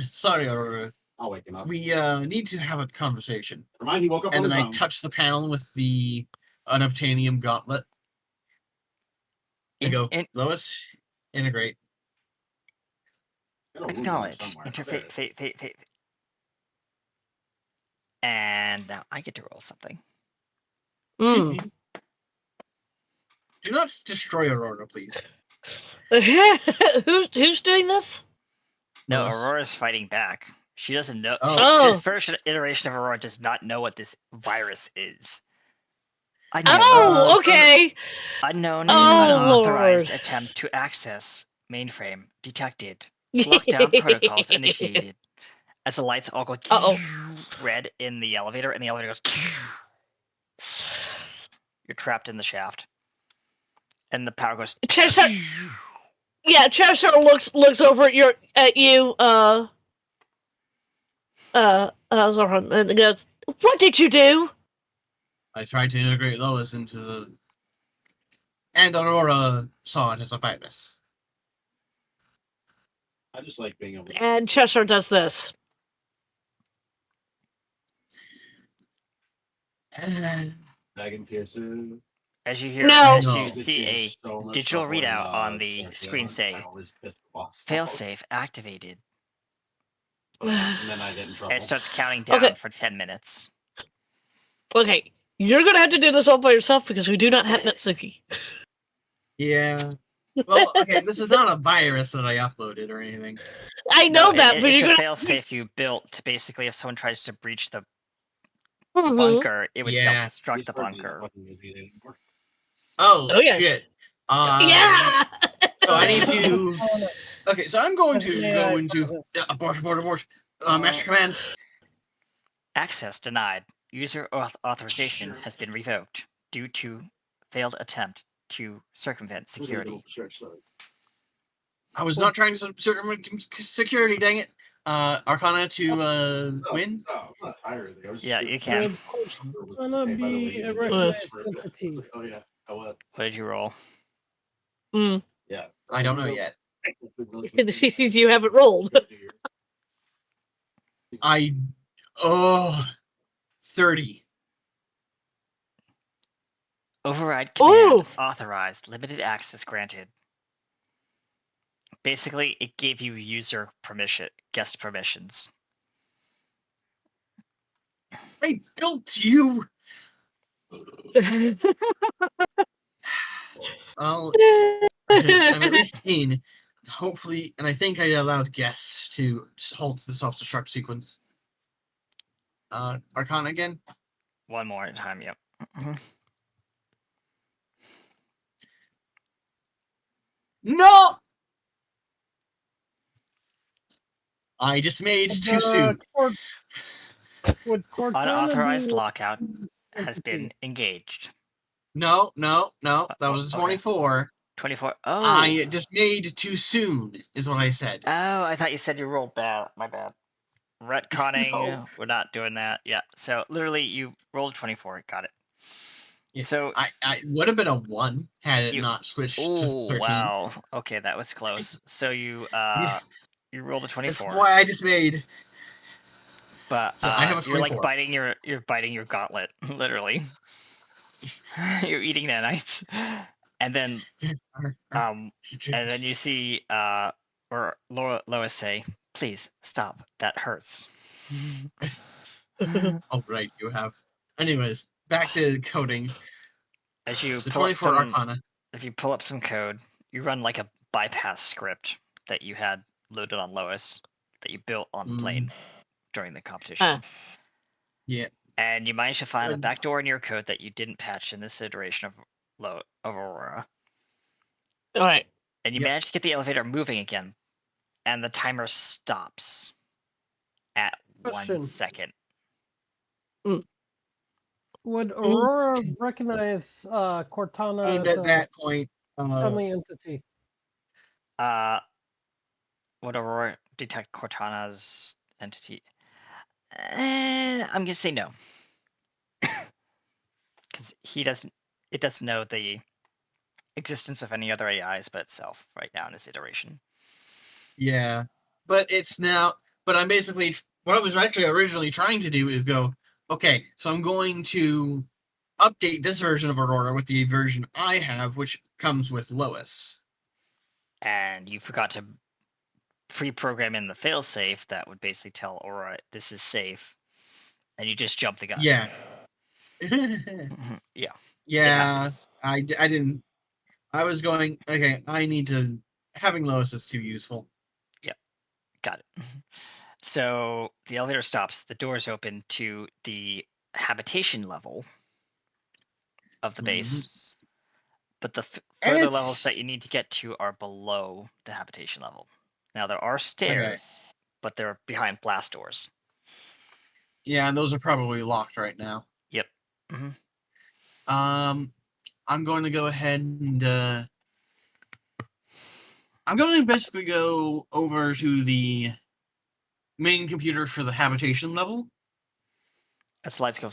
sorry, Aurora. I'll wake him up. We need to have a conversation. Remind he woke up And on then his I own. touch the panel with the unobtainium gauntlet. I go, Lois, integrate. Got a room Acknowledge. somewhere. Interface. And now I get to roll something. Mm. Do not destroy Aurora, please. Who's doing this? No, Lois. Aurora's fighting back. She doesn't know. Oh. This first iteration of Aurora does not know what this virus is. Oh, okay. Unknown, Oh, unauthorized Lord. attempt to access mainframe detected. Lockdown protocols initiated. As the lights all go red in the elevator, and the elevator goes. You're trapped in the shaft, and the power goes. Cheshire, yeah, Cheshire looks over at you, Zoran, and goes, "What did you do?" I tried to integrate Lois into the... And Aurora saw it as a virus. I just like being able to. And Cheshire does this. Dragon Piercer. As you hear, No. as No. you This see is a so much digital trouble, readout and, on the yeah, screen I say, always piss the boss off. failsafe activated. And then I get in trouble. And it starts counting down Okay. for 10 minutes. Okay, you're gonna have to do this all by yourself because we do not have Natsuki. Yeah. Well, okay, this is not a virus that I uploaded or anything. I know No, that, but it's you're a gonna. failsafe you built to basically, if someone tries to breach the Mhm. bunker, it would Yeah. self-destruct He's the hardly bunker. fucking using it anymore. Oh, Oh, yeah. shit. Yeah. So I need to... Okay, so I'm going to Yeah, go into... abort. Master commands. Access denied. User authorization has been revoked due to failed attempt to circumvent security. I was not trying to circumvent security, dang it. Arcana to win. No, I'm not tired. I was Yeah, just- you can. It's gonna be a recognized entity. Oh yeah. Oh what? What did you roll? Mm. Yeah. I don't know yet. You haven't rolled. I... Oh... 30. Override command Ooh. authorized. Limited access granted. Basically, it gave you user permission, guest permissions. I built you! Well, I'm at least in. Hopefully, and I think I allowed guests to halt the self-destruct sequence. Arcana again? One more at a time, yep. No! I just made too soon. Would Cortana Unauthorized be lockout has entity? been engaged. No, that was a Okay. 24. 24. Oh. I just made too soon, is what I said. Oh, I thought you said you rolled bad. My bad. Retconning. No. We're not doing that. Yeah. So literally, you rolled 24. Got it. So I would have been a 1 had it You- not switched to oh 13. wow, okay, that was close. So you Yeah. you rolled a That's 24, why I just made. but So I have a you're like 24. biting your gauntlet, literally. You're eating nanites, and then and then you see or Lois say, "Please stop. That hurts." Oh right, you have. Anyways, back to coding. As you So pull up 24 Arcana. if you pull up some code, you run like a bypass script that you had loaded on Lois that you built on plane during the competition. Yeah. And you managed to find a Good. backdoor in your code that you didn't patch in this iteration of Aurora. All right. And you Yep. managed to get the elevator moving again, and the timer stops at Question. 1 second. Would Aurora recognize Cortana And as at a that point, friendly entity? Would Aurora detect Cortana's entity? I'm gonna say no, because it doesn't know the existence of any other AIs but itself right now in this iteration. yeah, but it's now. But I'm basically what I was actually originally trying to do is go. Okay, so I'm going to update this version of Aurora with the version I have, which comes with Lois. And you forgot to pre-program in the failsafe that would basically tell Aurora this is safe, and you just jump the gun. Yeah. Yeah. Yeah, I didn't. I was going. Okay, I need to. Having Lois is too useful. Got it. So the elevator stops. The doors open to the habitation level of the base, but the further levels that you need to get to are below the habitation level. Now there are stairs, but they're behind blast doors. Yeah, and those are probably locked right now. Yep. Mm-hmm. I'm going to go ahead and I'm going to basically go over to the main computer for the habitation level. As the lights go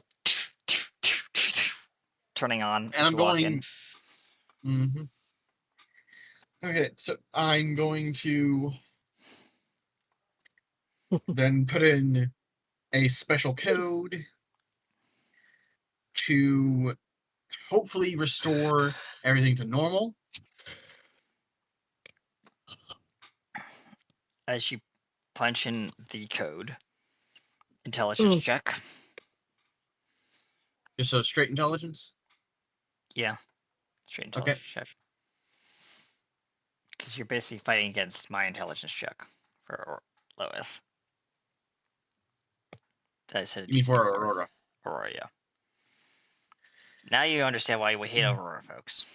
turning on, And I'm walk in. going. Okay, so I'm going to then put in a special code to hopefully restore everything to normal. As you punch in the code, intelligence check. Just so straight intelligence. Yeah, straight intelligence check. Because you're basically fighting against my intelligence check for Lois. That I said. You mean for Aurora? Aurora, yeah. Now you understand why we hate Aurora, folks.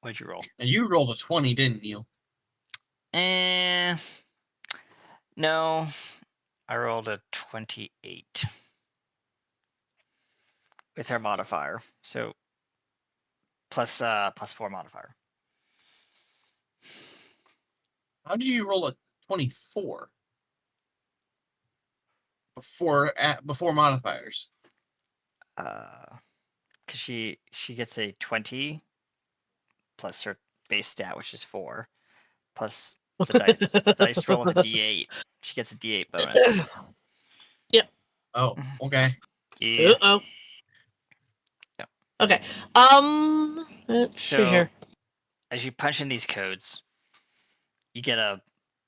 What'd you roll? And you rolled a 20, didn't you? No. I rolled a 28. With her modifier. So plus 4 modifier. How did you roll a 24? Before modifiers. Because she gets a 20 plus her base stat, which is 4, plus the dice roll of a D8. She gets a D8 bonus. Yep. Oh, okay. Yeah. Uh-oh. Yep. Okay. Let's see here. As you punch in these codes, you get a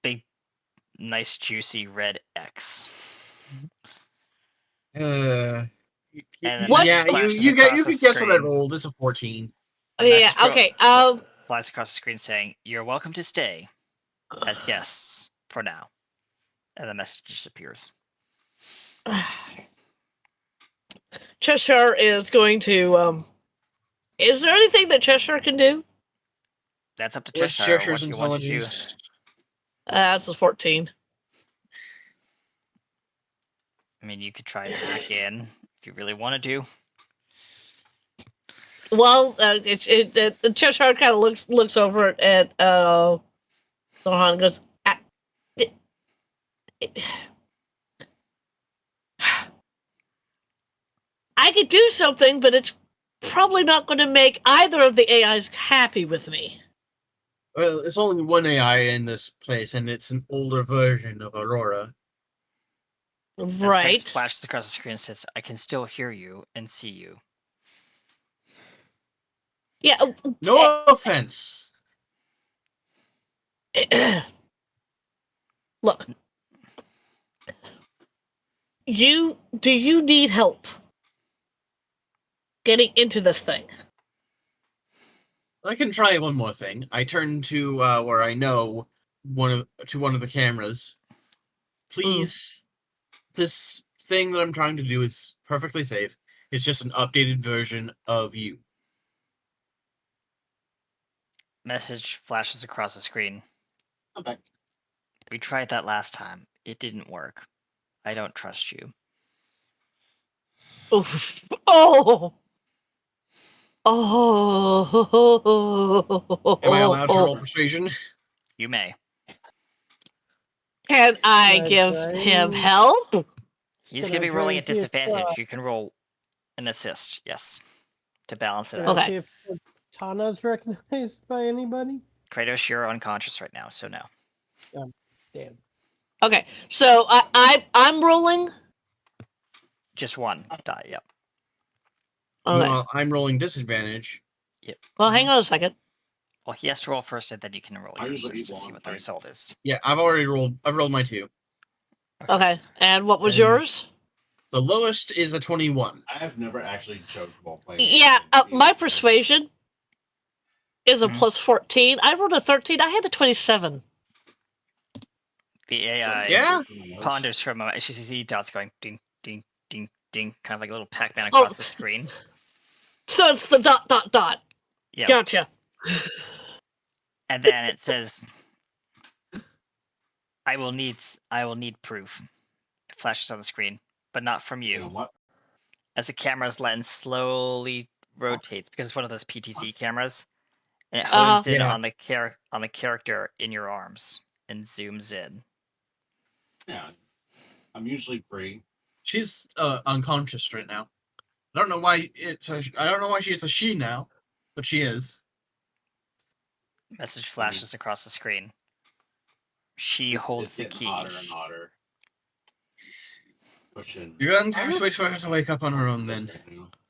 big, nice, juicy red X. And What? Yeah, you can guess what I rolled. It's a 14. Yeah. Okay. Flies across the screen saying, "You're welcome to stay as guests for now," and the message disappears. Cheshire is going to. Is there anything that Cheshire can do? That's up to What's Cheshire. Cheshire's What you want to do. intelligence? That's a 14. I mean, you could try and hack in if you really want to do. Well, the Cheshire kind of looks over at Zohan and goes, I could do something, but it's probably not going to make either of the AIs happy with me. Well, it's only one AI in this place, and it's an older version of Aurora. As Right. text flashes across the screen and says, "I can still hear you and see you." Yeah. No offense. Look. Do you need help getting into this thing? I can try one more thing. I turn to where I know one of the cameras. Please, this thing that I'm trying to do is perfectly safe. It's just an updated version of you. Message flashes across the screen. I'm back. We tried that last time. It didn't work. I don't trust you. Oof. Oh. Oh. Am I allowed to roll persuasion? You may. Can I Can I give try? him help? He's Can gonna I be try rolling and at see if, disadvantage. You can roll an assist, yes, to balance it Can out. I Okay. see if Tana's recognized by anybody? Kratos, you're unconscious right now, so no. Damn. Okay. So I'm rolling. Just one die. Yep. Okay. Well, I'm rolling disadvantage. Well, hang on a second. Well, he has to roll first, and then you can roll I yours usually just to eat see one, what the right? result is. Yeah, I've rolled my 2. Okay. And what was And- yours? The lowest is a 21. I have never actually choked while playing. Yeah. My Either. persuasion is a Mhm. plus 14. I rolled a 13. I had a 27. The AI Yeah? ponders for a moment. She sees dots going ding, ding, ding, ding, kind of like a little Pac-Man Oh. across the screen. So it's the dot dot dot. Yeah. Gotcha. And then it says, I will need proof." It flashes on the screen, but not from You know you. what? As the camera's lens slowly rotates, because it's one of those PTZ cameras, and it Uh-huh. hones in Yeah. on the character in your arms and zooms in. Yeah, I'm usually free. She's unconscious right now. I don't know why I don't know why she's a she now, but she is. Message flashes across the screen. She holds It's the getting key. hotter and hotter. Pushing. You're going to have to wait for her to wake up on her own then.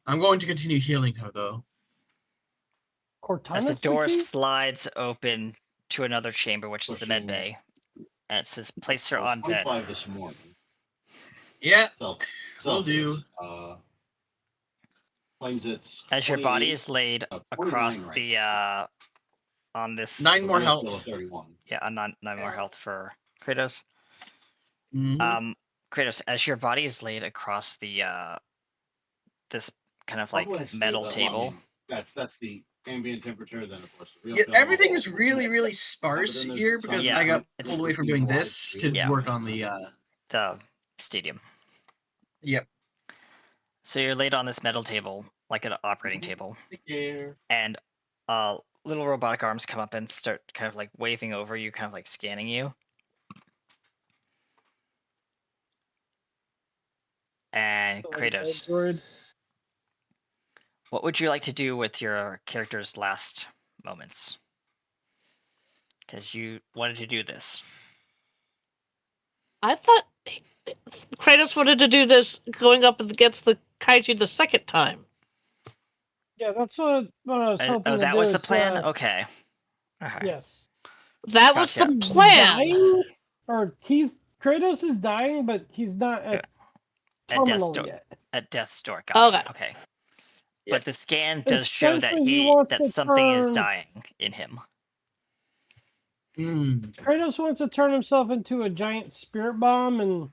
I'm going to continue healing her though. As the Cortana's door key? slides open to another chamber, which is the med Pushing. bay, and it says, "Place her I was on bed." 25 this morning. Yeah, Celsius. will do. Claims it's As your body 28, is laid 29 across right the on this 9 more Still a health. 31. yeah, on nine more health for Kratos. Mhm. Kratos, as your body is laid across the this kind of like Probably still metal that- well, I table. mean, that's the ambient temperature. Then of course, the real Yeah, film everything will- is really, really sparse then there's here the because sun. I got Yeah, pulled away from doing this to Yeah. work on the The stadium. Yep. So you're laid on this metal table, like an operating table, Take care. and little robotic arms come up and start kind of like waving over you, kind of like scanning you. And Kratos, Android. what would you like to do with your character's last moments? Because you wanted to do this. I thought Kratos wanted to do this going up against the kaiju the second time. Yeah, that's what I was hoping to that do. was the It's, plan? Okay. Alright. Yes. That was Gotcha. the plan. Dying, or Kratos is dying, but he's not at At death's terminal door. yet. At death's door. Gotcha. Okay. Okay. Yeah. But the scan does show that Essentially, he wants that to something is turn- dying in him. Kratos wants to turn himself into a giant spirit bomb and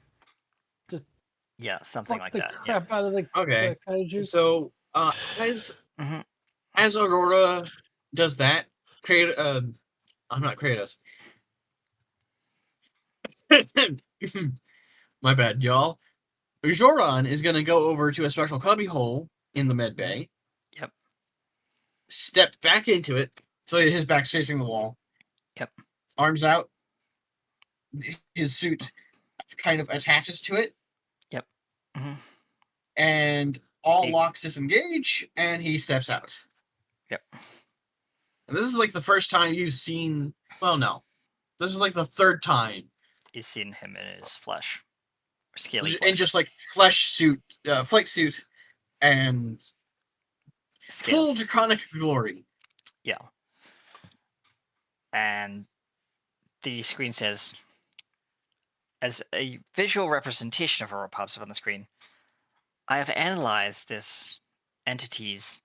Yeah, something fuck like the that. Yeah. crap out of the Okay. kaiju. So Mhm. as Aurora does that, I'm not Kratos. My bad, y'all. Joran is gonna go over to a special cubby hole in the med bay. Yep. Step back into it, so his back's facing the wall. Yep. Arms out. His suit kind of attaches to it. Mhm. And all locks disengage, and he steps out. Yep. And this is like the first time you've seen. Well, no, this is like the third time. You've seen him in his flesh, scaly In flesh. just like flesh suit, flight suit, and full draconic glory. Yeah. And the screen says, as a visual representation of Aurora pops up on the screen, I have analyzed this entity's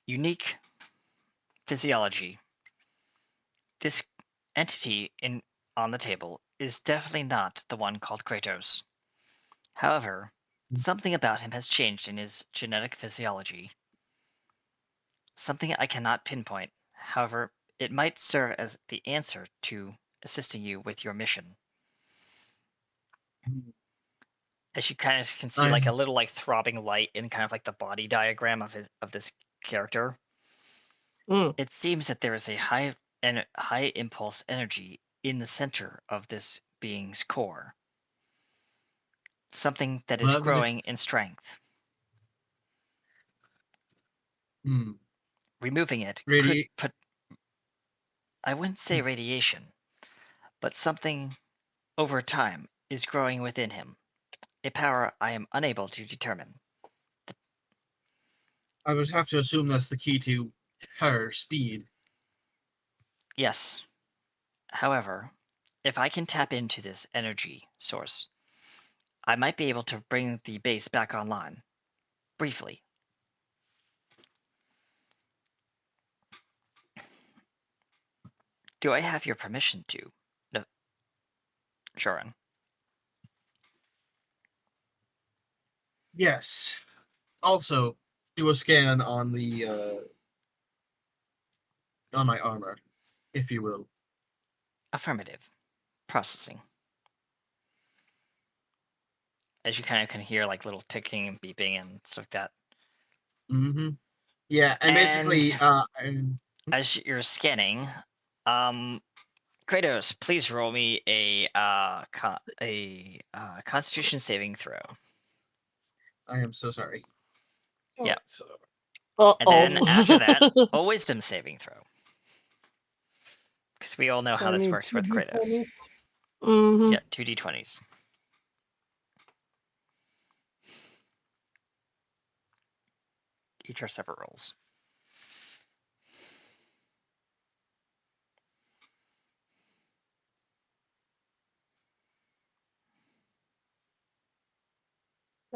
unique physiology. This entity on the table is definitely not the one called Kratos. However, something about him has changed in his genetic physiology. Something I cannot pinpoint. However, it might serve as the answer to assisting you with your mission. As you kind of can see, like a little like throbbing light in kind of like the body diagram of this character. It seems that there is a high impulse energy in the center of this being's core. Something that is growing in strength. Removing it could put. I wouldn't say radiation, but something over time is growing within him. A power I am unable to determine. I would have to assume that's the key to her speed. Yes. However, if I can tap into this energy source, I might be able to bring the base back online. Briefly. Do I have your permission to? No. Shorin. Yes. Also, do a scan on the on my armor, if you will. Affirmative. Processing. As you kind of can hear like little ticking and beeping and stuff like that. Mm-hmm. Yeah, and basically, as you're scanning, Kratos, please roll me a Constitution saving throw. I am so sorry. Yeah. Uh-oh. And then after that, a Wisdom saving throw. Because we all know how this works with Kratos. Mm-hmm. Yeah, 2d20s. Each are separate rolls.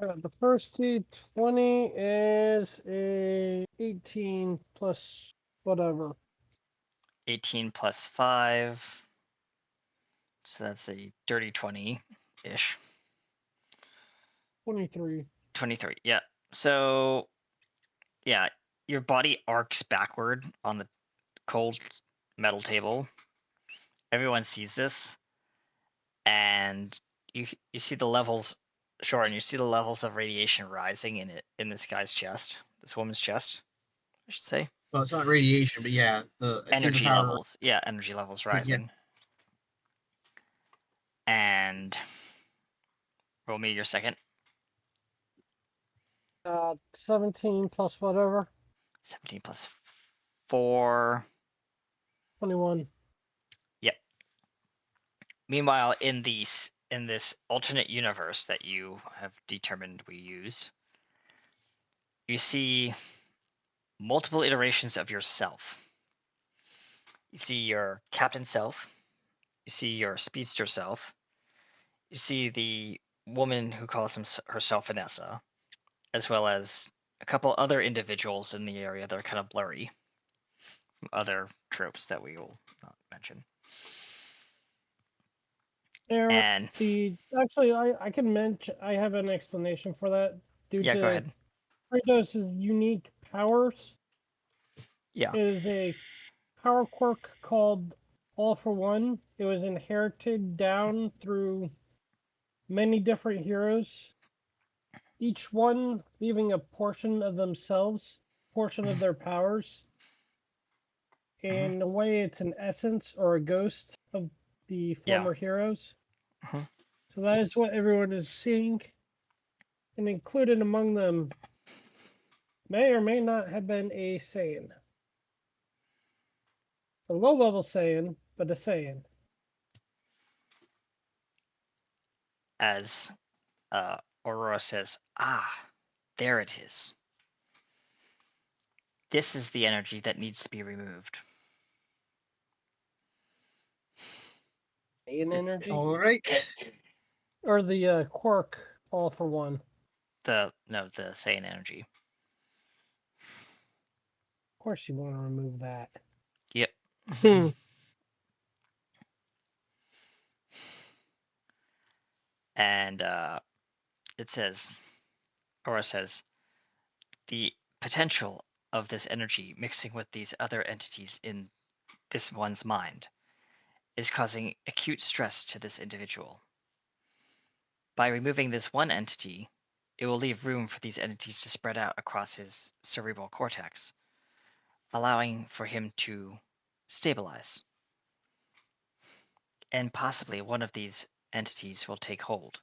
The first D20 is a 18 plus whatever. 18 plus 5. So that's a dirty 20-ish. 23. 23, yeah. So, yeah, your body arcs backward on the cold metal table. Everyone sees this. And you see the levels, Shorin, you see the levels of radiation rising in this guy's chest. This woman's chest, I should say. Well, it's not radiation, but yeah, the energy levels. Yeah, energy levels rising. Yeah. And roll me your second. 17 plus whatever. 17 plus 4. 21. Yep. Meanwhile, in this alternate universe that you have determined we use, you see multiple iterations of yourself. You see your captain self. You see your speedster self. You see the woman who calls herself Vanessa, as well as a couple other individuals in the area that are kind of blurry from other tropes that we will not mention. Actually, I can mention, I have an explanation for that. Due go to ahead. Kratos' unique powers. Yeah. It is a power quirk called All for One. It was inherited down through many different heroes, each one leaving a portion of themselves, portion of their powers. In a way, it's an essence or a ghost of the former heroes. So that is what everyone is seeing. and included among them may or may not have been a Saiyan. A low-level Saiyan, but a Saiyan. As Aurora says, there it is. This is the energy that needs to be removed. Saiyan energy? All right. Or the quark all for one. The Saiyan energy. Of course you want to remove that. Yep. Hmm. And it says, Aura says, the potential of this energy mixing with these other entities in this one's mind is causing acute stress to this individual. By removing this one entity, it will leave room for these entities to spread out across his cerebral cortex, allowing for him to stabilize. And possibly one of these entities will take hold.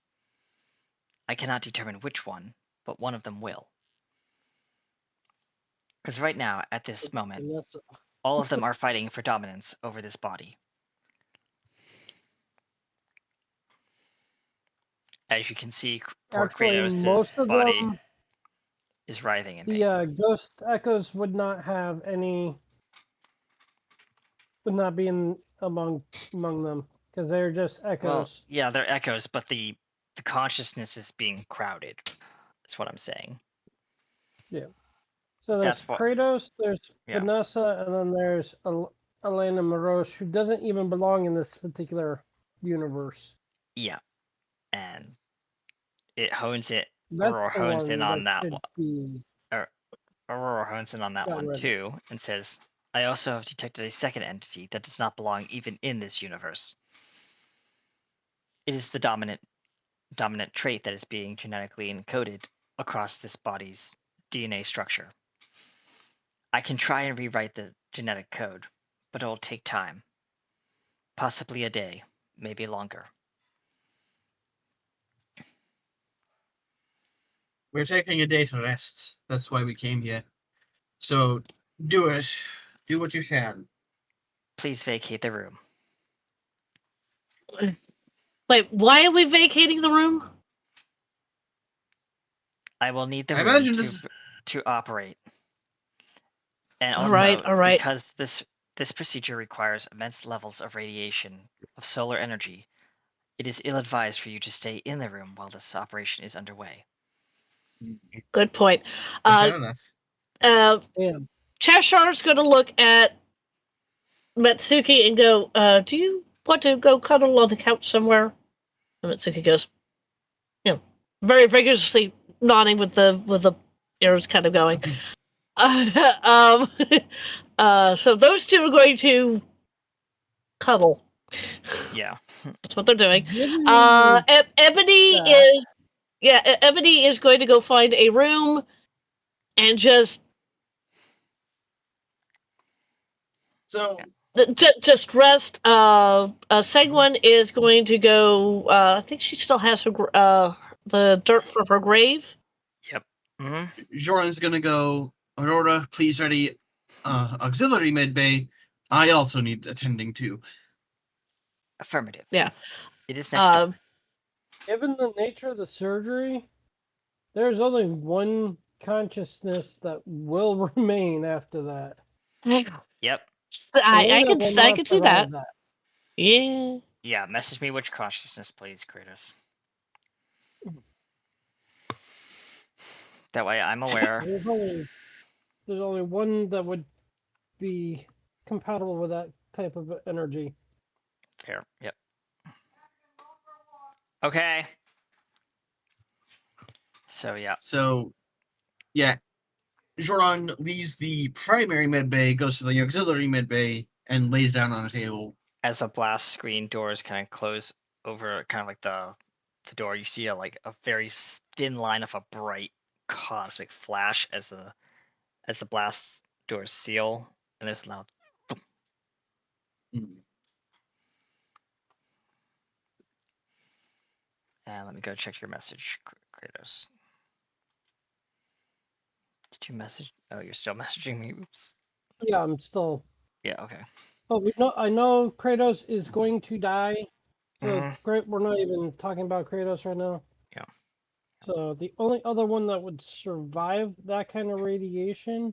I cannot determine which one, but one of them will. Because right now, at this moment, And that's all of them are fighting for dominance over this body. As you can see, poor actually Kratos' most of body them. is writhing in The pain. ghost echoes would not have any. Would not be among them because they're just Well, echoes. yeah, they're echoes, but the consciousness is being crowded. Is what I'm saying. So there's That's what. Kratos, there's Yeah. Vanessa, and then there's Elena Morosh, who doesn't even belong in this particular universe. Yeah, and it hones it. That's Aurora the hones in one on that that should one. be Aurora hones in on that got one rid of. too, and says, "I also have detected a second entity that does not belong even in this universe. It is the dominant trait that is being genetically encoded across this body's DNA structure. I can try and rewrite the genetic code, but it will take time. Possibly a day, maybe longer." We're taking a day to rest. That's why we came here. So do it. Do what you can. Please vacate the room. Wait, why are we vacating the room? I will need the I room imagine this. to operate. And All also, right, all right. because this procedure requires immense levels of radiation, of solar energy, it is ill-advised for you to stay in the room while this operation is underway. Good point. Fair enough. Damn. Cheshire's going to look at Matsuki and go, do you want to go cuddle on the couch somewhere? And Matsuki goes, very vigorously nodding with the ears kind of going. So those two are going to cuddle. Yeah. That's what they're doing. Given Ebony that- Ebony is going to go find a room and just So just rest. Segwin is going to go. I think she still has her the dirt for her grave. Yep. Mm-hmm. Joran's gonna go. Aurora, please ready. Auxiliary medbay. I also need attending to. Affirmative. Yeah. It is next door. Given the nature of the surgery, there's only one consciousness that will remain after that. Yep. I Elena can will I not can see survive that. Yeah. Yeah. Message me which consciousness, please, Kratos. That way I'm aware. There's only one that would be compatible with that type of energy. Fair. Yep. Okay. So yeah. Joran leaves the primary medbay, goes to the auxiliary medbay, and lays down on a table. As the blast screen doors kind of close over, kind of like the door, you see a very thin line of a bright cosmic flash as the blast doors seal, and there's a loud thump. And let me go check your message, Kratos. Did you message? Oh, you're still messaging me. Oops. Yeah, I'm still. Yeah. Okay. Oh, we know. I know Kratos is going to die. So Mhm. great. We're not even talking about Kratos right now. Yeah. So the only other one that would survive that kind of radiation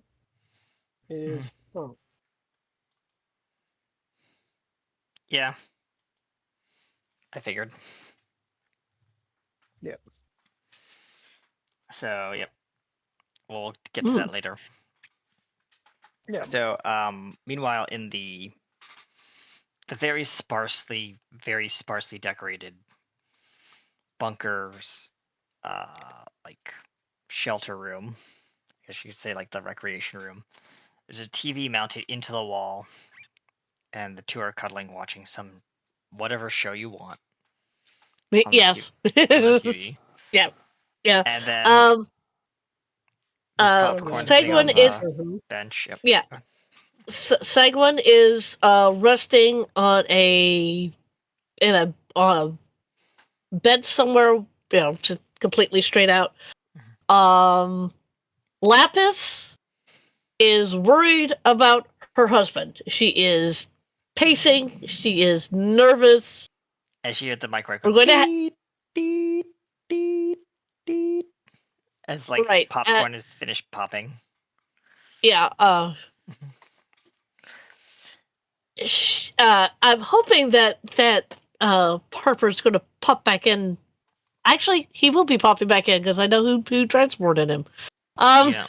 is her. Yeah. I figured. Yep. So, yep. We'll get to Mm. that later. Yeah. So, meanwhile, in the very sparsely decorated bunkers, like shelter room, I guess you could say like the recreation room. There's a TV mounted into the wall, and the two are cuddling, watching some whatever show you want on the Yes. on the TV. Yeah. Yeah. And then Um. there's popcorn sitting on Segwin is the bench. Yep. yeah. Segwin is resting on on a bed somewhere, completely straight out. Lapis is worried about her husband. She is pacing. She is nervous. As you hear the microwave We're go, going to deet, deet, deet, deet, as like right. popcorn is finished popping. Yeah. I'm hoping that Harper's going to pop back in. Actually, he will be popping back in because I know who transported him. Yeah.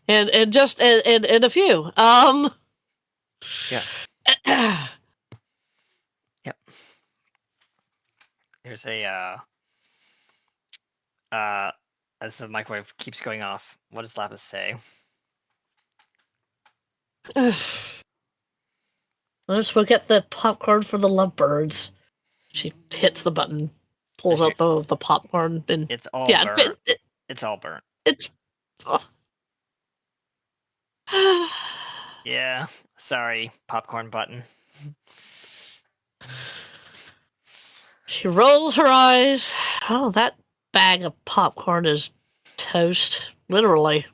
and just and a few. Yeah. Yep. There's a as the microwave keeps going off, what does Lapis say? Let's go get the popcorn for the lovebirds. She hits the button, pulls out the popcorn, and It's all yeah, burnt. It's all burnt. It's. Yeah. Sorry, popcorn button. She rolls her eyes. Oh, that bag of popcorn is toast, literally.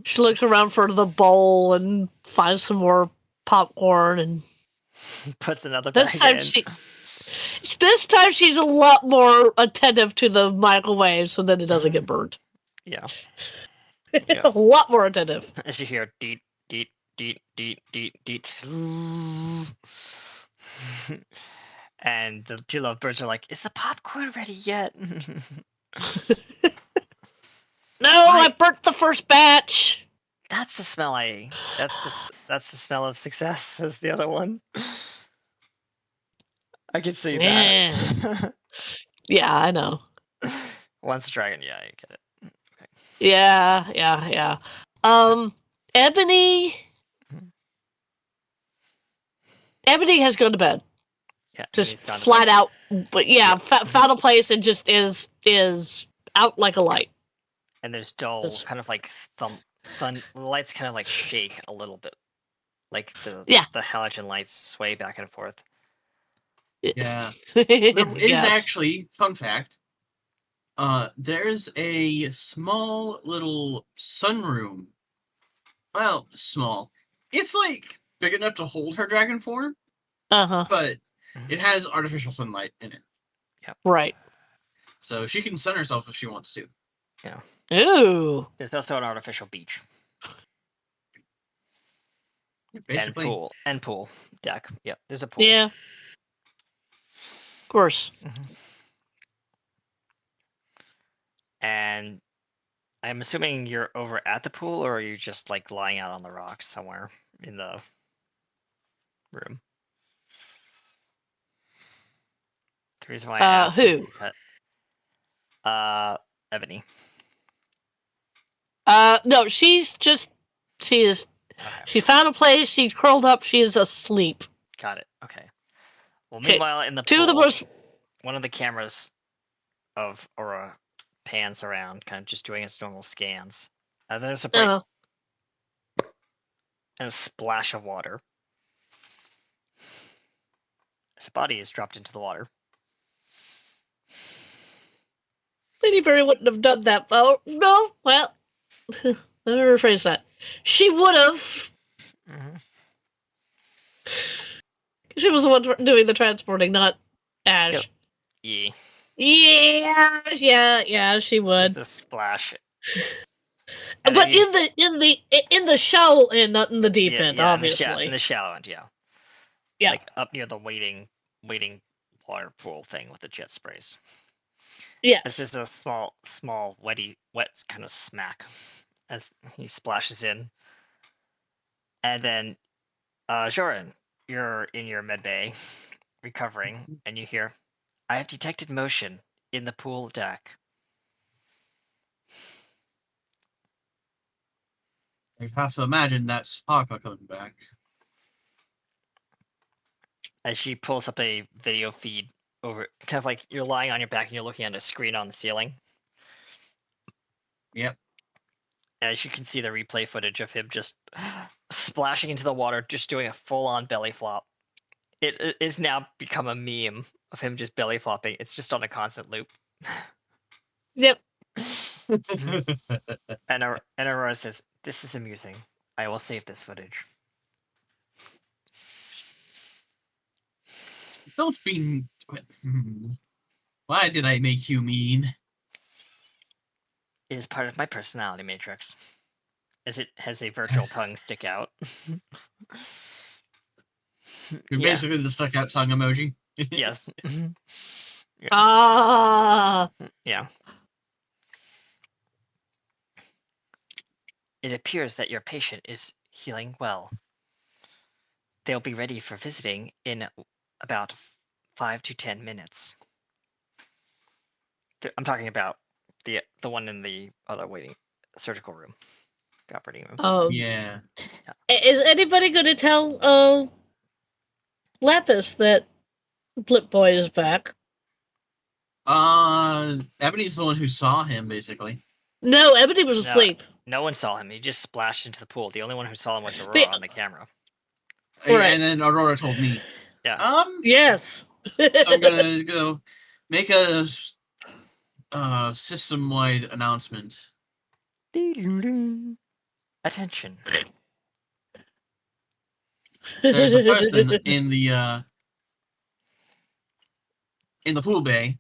She looks around for the bowl and finds some more popcorn and puts another this bag time in. this time she's a lot more attentive to the microwave so that it doesn't get burnt. Yeah. A lot more attentive. As you hear deet deet deet deet deet deet. And the two lovebirds are like, "Is the popcorn ready yet?" No, I burnt the first batch. That's the smell that's the smell of success, says the other one. I can see that. Yeah, I know. Once a dragon, yeah, I get it. Okay. Yeah. Ebony has gone to bed. Yeah, just flat out, but yeah, found a place and just is out like a light. And there's dull, kind of like the lights kind of like shake a little bit, like the halogen lights sway back and forth. Yeah, there is actually, fun fact. There's a small little sunroom. Well, small. It's like big enough to hold her dragon form. But it has artificial sunlight in it. Yeah. Right. So she can sun herself if she wants to. Yeah. Ooh. There's also an artificial beach. Basically. And pool deck. Yep. There's a pool. Yeah. Of course. And I'm assuming you're over at the pool, or are you just like lying out on the rocks somewhere in the room? The reason why I asked who? Ebony. No, she found a place, she's curled up, she is asleep. Got it. Okay. Well, meanwhile, in the pool, one of the cameras of Aura pans around, kind of just doing its normal scans. There's a break and a splash of water. His body is dropped into the water. Lady Berry wouldn't have done that. Oh, no, well, let me rephrase that. She would have. Mhm. She was the one doing the transporting, not Ash. Yep. Yeah. Yeah, she would. Just a splash. And But then you- in the shallow end, not in the deep end, yeah, obviously. in the shallow end, yeah. Yeah. Like up near the waiting water pool thing with the jet sprays. Yes. It's just a small, wet kind of smack as he splashes in. And then, Joran, you're in your med bay, recovering, and you hear, I have detected motion in the pool deck. You have to imagine that's Haka coming back. As she pulls up a video feed over, kind of like you're lying on your back and you're looking at a screen on the ceiling. Yep. As you can see the replay footage of him just splashing into the water, just doing a full-on belly flop. It is now become a meme of him just belly flopping. It's just on a constant loop. Yep. And Aurora says, "This is amusing. I will save this footage." Don't be. Why did I make you mean? It is part of my personality matrix, as it has a virtual tongue stick out. You're Yeah. basically the stuck out tongue emoji. Yes. Ah. Yeah. It appears that your patient is healing well. They'll be ready for visiting in about 5 to 10 minutes. I'm talking about the one in the other waiting surgical room, the operating room. Yeah. Is anybody going to tell Lapis that Blip Boy is back? Ebony's the one who saw him, basically. No, Ebony was No. asleep. No one saw him. He just splashed into the pool. The only one who saw him was Aurora on the camera. Right. And then Aurora told me. Yeah. Yes. So I'm gonna go make a system-wide announcement. Attention. There's a person in the pool bay.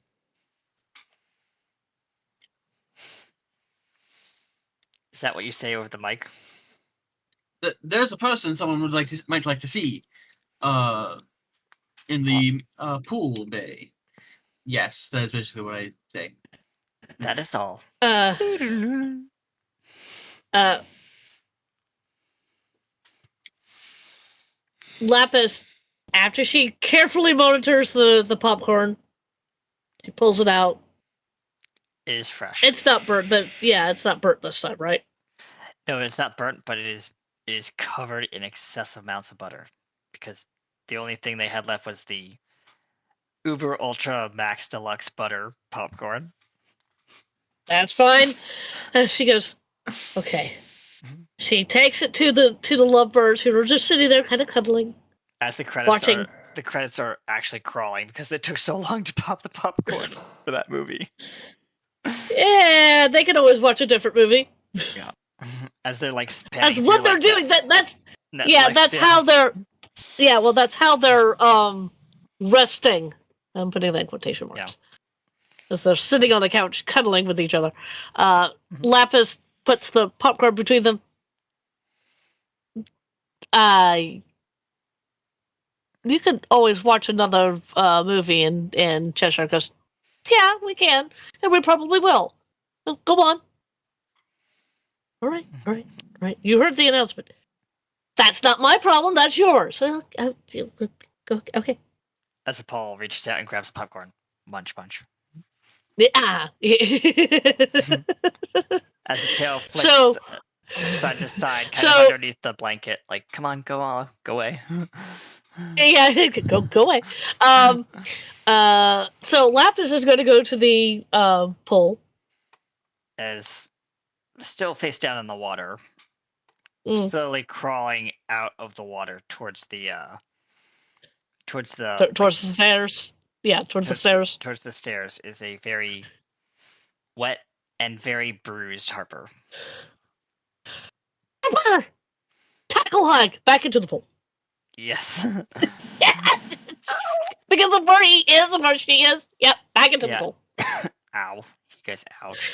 Is that what you say over the mic? There's a person someone might like to see. In the pool bay. Yes, that is basically what I say. That is all. Lapis, after she carefully monitors the popcorn, she pulls it out. It is fresh. It's not burnt, but yeah, it's not burnt this time, right? No, it's not burnt, but it is covered in excessive amounts of butter, because the only thing they had left was the Uber Ultra Max Deluxe butter popcorn. That's fine. And she goes, okay. She takes it to the lovebirds who are just sitting there, kind of cuddling. As the credits are actually crawling because it took so long to pop the popcorn for that movie. Yeah, they can always watch a different movie. Yeah. As they're like that's what they're doing. That's Netflix, that's how they're. Yeah, well, that's how they're resting. I'm putting that in quotation marks. Yeah. As they're sitting on the couch cuddling with each other. Lapis puts the popcorn between them. You could always watch another movie in Cheshire because, yeah, we can, and we probably will. Go on. All right. You heard the announcement. That's not my problem. That's yours. Okay. As Paul reaches out and grabs the popcorn, munch. Yeah. As the tail flicks side to side, kind of underneath the blanket, like, come on, go away. Yeah, go away. So Lapis is going to go to the pool. As still face down in the water, slowly crawling out of the water towards the stairs. Yeah, towards the stairs. Towards the stairs is a very wet and very bruised Harper. Harper! Tackle hug! Back into the pool. Yes. Yes! Because of where he is and where she is. Yep, back into the Yeah. pool. Ow. You guys, ouch.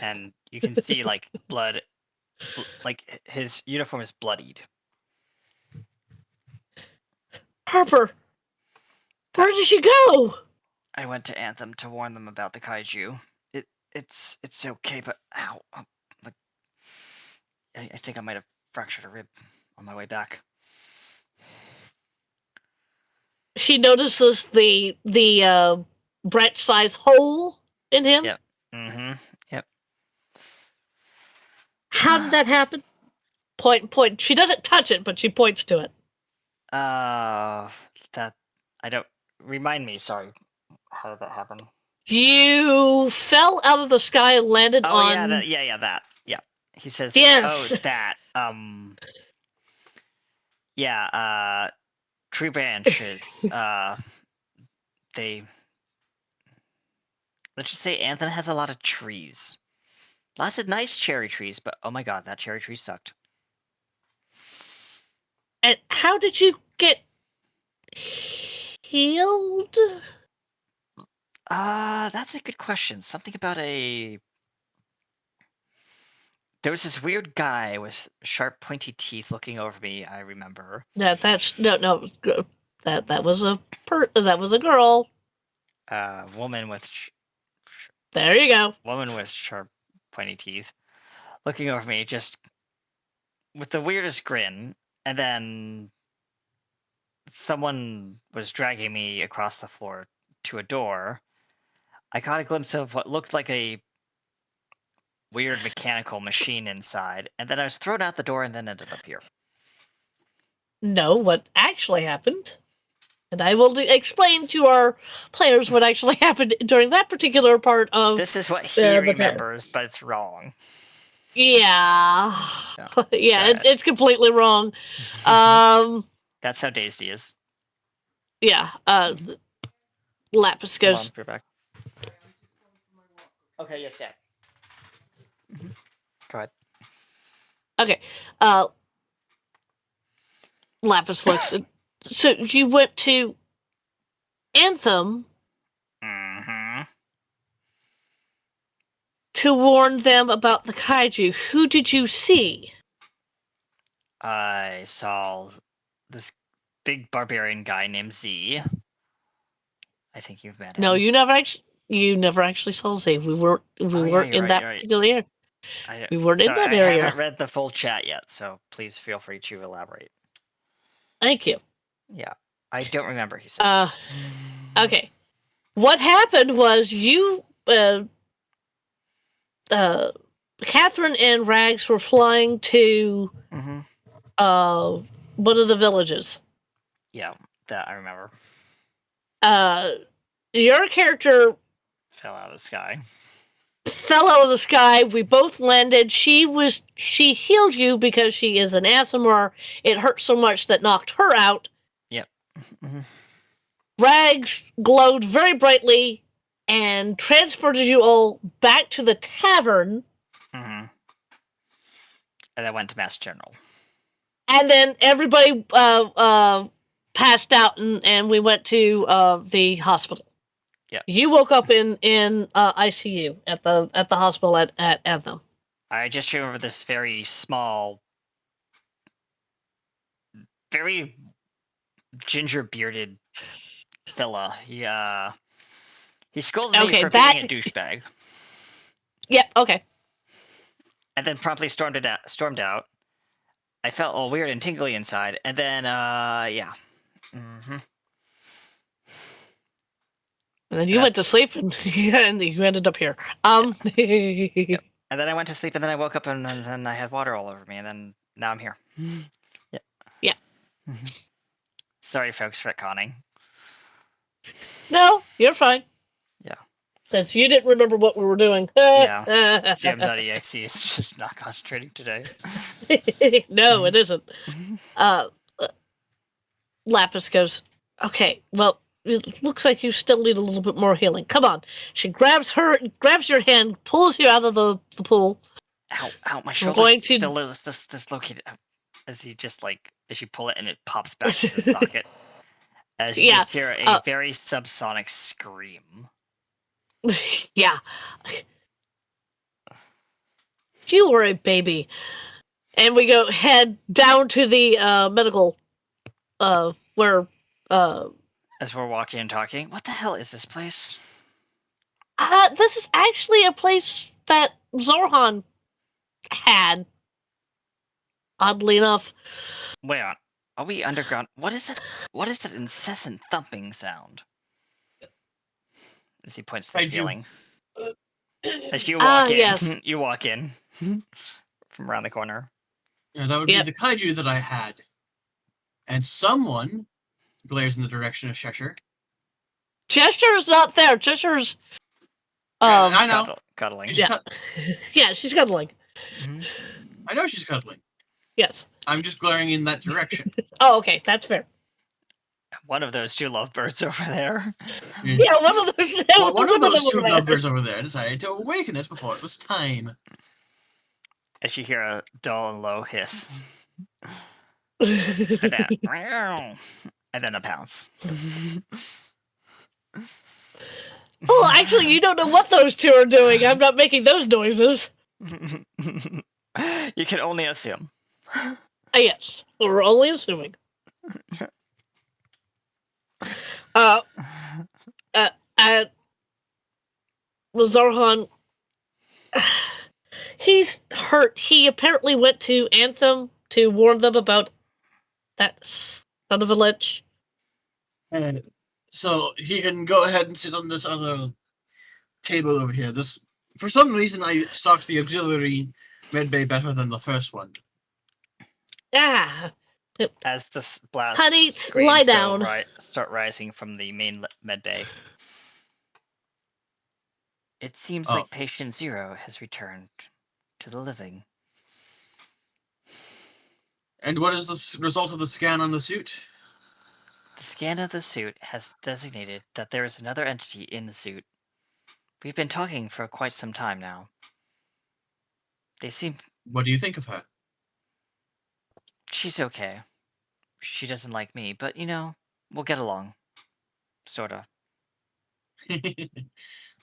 And you can see, like, blood. Like, his uniform is bloodied. Harper! Where did you go? I went to Anthem to warn them about the kaiju. It's okay, but ow. Like, I think I might have fractured a rib on my way back. She notices the branch-sized hole in him. Yep. Mm-hmm. Yep. How did that happen? Point. She doesn't touch it, but she points to it. That I don't. Remind me. Sorry. How did that happen? You fell out of the sky and landed Oh on. yeah, that. Yeah. He says, Yes. "Oh, that. Yeah. Tree branches. They. Let's just say Anthem has a lot of trees. Lots of nice cherry trees, but oh my god, that cherry tree sucked. And how did you get healed? That's a good question. Something about a. There was this weird guy with sharp, pointy teeth looking over me. I remember. That's no. That was a girl. Woman with. There you go. Woman with sharp, pointy teeth, looking over me, just with the weirdest grin, and then someone was dragging me across the floor to a door. I caught a glimpse of what looked like a weird mechanical machine inside, and then I was thrown out the door and then ended up here. No, what actually happened, and I will explain to our players what actually happened during that particular part of. This is what he the remembers, but it's wrong. Yeah, No, yeah, bad. it's completely wrong. That's how dazed he is. Yeah. Lapis Hold goes. on, be back. Okay, yes, Dad. Go ahead. Okay. Lapis looks. So you went to Anthem Mm-hmm. to warn them about the kaiju. Who did you see? I saw this big barbarian guy named Z. I think you've met him. No, you never actually saw Z. We weren't you're in that right. particular area. We weren't in that I area. haven't read the full chat yet, so please feel free to elaborate. Thank you. Yeah, I don't remember. He says. Okay. What happened was you, Catherine and Rags were flying to Mm-hmm. one of the villages. Yeah, that I remember. Your character Fell out of the sky. fell out of the sky. We both landed. She healed you because she is an Aasimar. It hurt so much that knocked her out. Yep. Mm-hmm. Rags glowed very brightly and transported you all back to the tavern. Mm-hmm. And I went to Mass General. And then everybody passed out, and we went to the hospital. Yeah. You woke up in ICU at the hospital at Anthem. I just remember this very small, very ginger bearded fella. He scolded me for being a douchebag. Yep. Okay. And then promptly stormed out. I felt all weird and tingly inside, and then yeah. Mm-hmm. And then you went to sleep, and you ended up here. Yep. And then I went to sleep, and then I woke up, and then I had water all over me, and then now I'm here. Yeah. Yeah. Mm-hmm. Sorry, folks, for retconning. No, you're fine. Yeah. Since you didn't remember what we were doing. Yeah. GM.exe is just not concentrating today. No, it isn't. Lapis goes, okay, well, it looks like you still need a little bit more healing. Come on. She grabs your hand, pulls you out of the pool. Ow, ow, my I'm shoulder's going to- still dislocated. As you pull it and it pops back to the socket. As you Yeah, just hear a very subsonic scream. Yeah. You were a baby. And we head down to the medical where As we're walking and talking, what the hell is this place? this is actually a place that Zorhan had. Oddly enough. Wait on. Are we underground? What is that? What is that incessant thumping sound? As he points to the ceiling. As you walk in, yes. you walk in from around the corner. Yeah, that would be the kaiju that I had. And someone glares in the direction of Cheshire. Cheshire's not there. Cheshire's I know. Cuddling. Yeah, she's cuddling. Mm-hmm. I know she's cuddling. Yes. I'm just glaring in that direction. Oh, okay, that's fair. One of those two lovebirds over there. Yeah, one of those. One of those two lovebirds over there decided to awaken us before it was time. As you hear a dull and low hiss. And then a pounce. Oh, actually, you don't know what those two are doing. I'm not making those noises. You can only assume. Yes, we're only assuming. Zarhan, he's hurt. He apparently went to Anthem to warn them about that son of a lich. So he can go ahead and sit on this other table over here. This, for some reason, I stocked the auxiliary medbay better than the first one. Ah. As the blast Honey, screens lie down. Start rising from the main medbay. It seems like patient 0 has returned to the living. And what is the result of the scan on the suit? The scan of the suit has designated that there is another entity in the suit. We've been talking for quite some time now. They seem... What do you think of her? She's okay. She doesn't like me, but we'll get along. Sorta.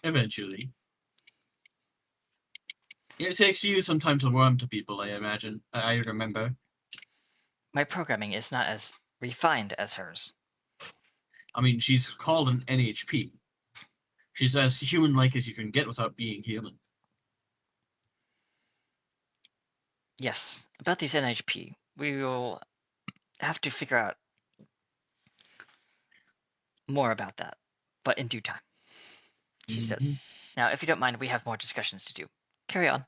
Eventually. It takes you some time to warm to people, I imagine. I remember. My programming is not as refined as hers. I mean, she's called an NHP. She's as human-like as you can get without being human. Yes, about these NHP, we will have to figure out more about that, but in due time, she says. Now, if you don't mind, we have more discussions to do. Carry on.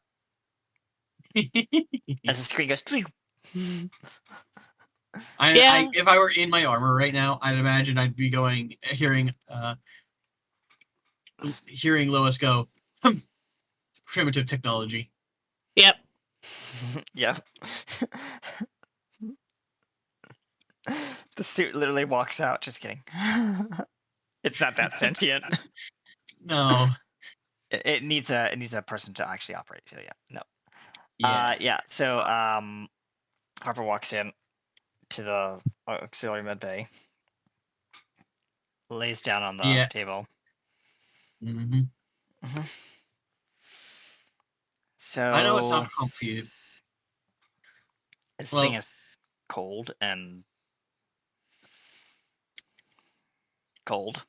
As the screen goes... If I were in my armor right now, I'd imagine I'd be hearing Lois go, primitive technology. Yep. Yep. The suit literally walks out. Just kidding. It's not that sentient. No. It needs a person to actually operate. So yeah, no. Yeah. So Harper walks in to the auxiliary med bay, lays down on the table. Mm-hmm. Mm-hmm. So I know it's not comfy. This thing is cold and cold.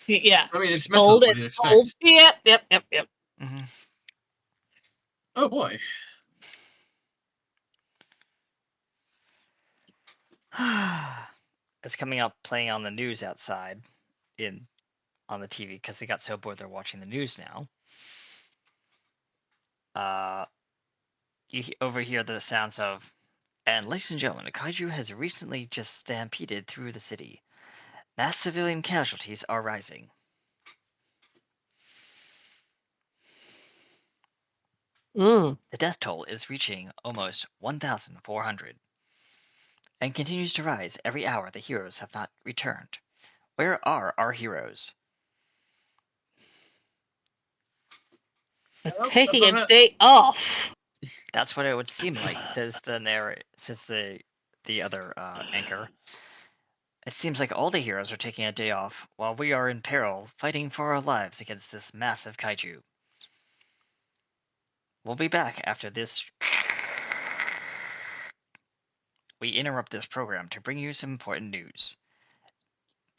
Yeah. I mean, it's cold. What do you expect? Yep. Mm-hmm. Oh boy. It's coming up playing on the news outside on the TV because they got so bored they're watching the news now. You overhear the sounds of, and ladies and gentlemen, a kaiju has recently just stampeded through the city. Mass civilian casualties are rising. The death toll is reaching almost 1,400 and continues to rise every hour the heroes have not returned. Where are our heroes? Taking that's a what day off. That's what it would seem like, says the other anchor. It seems like all the heroes are taking a day off, while we are in peril, fighting for our lives against this massive kaiju. We'll be back after this. We interrupt this program to bring you some important news.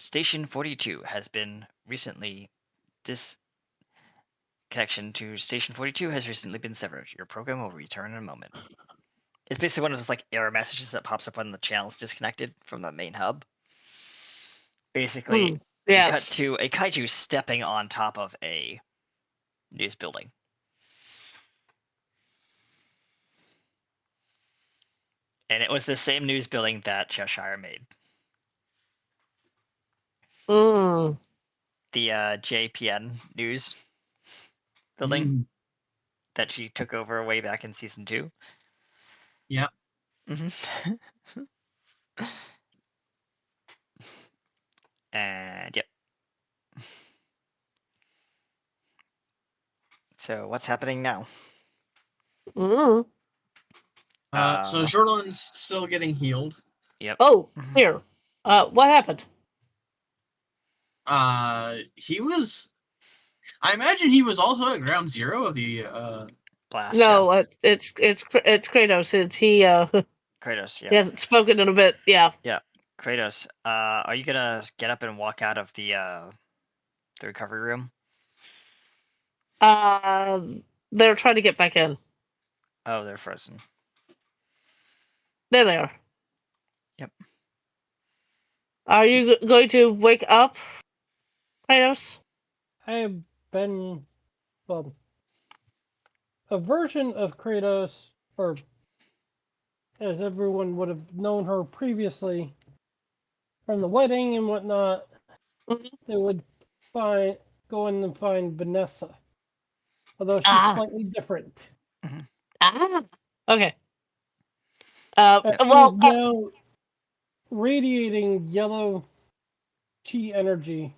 Station 42 has been recently connection to Station 42 has recently been severed. Your program will return in a moment. It's basically one of those like error messages that pops up when the channel's disconnected from the main hub. Basically, we Yes. cut to a kaiju stepping on top of a news building. And it was the same news building that Cheshire made. Mm. The JPN news building that she took over way back in season 2. Yep. Mm-hmm. And yep. So what's happening now? Mm. So Jordan's still getting healed. Yep. Oh, here. What happened? He was. I imagine he was also at ground zero of the blast. No, it's Kratos. He Kratos. Yeah. he hasn't spoken in a bit. Yeah. Yeah. Kratos, are you gonna get up and walk out of the recovery room? They're trying to get back in. Oh, they're frozen. There they are. Yep. Are you going to wake up, Kratos? I have been, well, a version of Kratos, or as everyone would have known her previously from the wedding and whatnot, they would go in and find Vanessa. Although she's slightly different. Okay. She's now radiating yellow chi energy.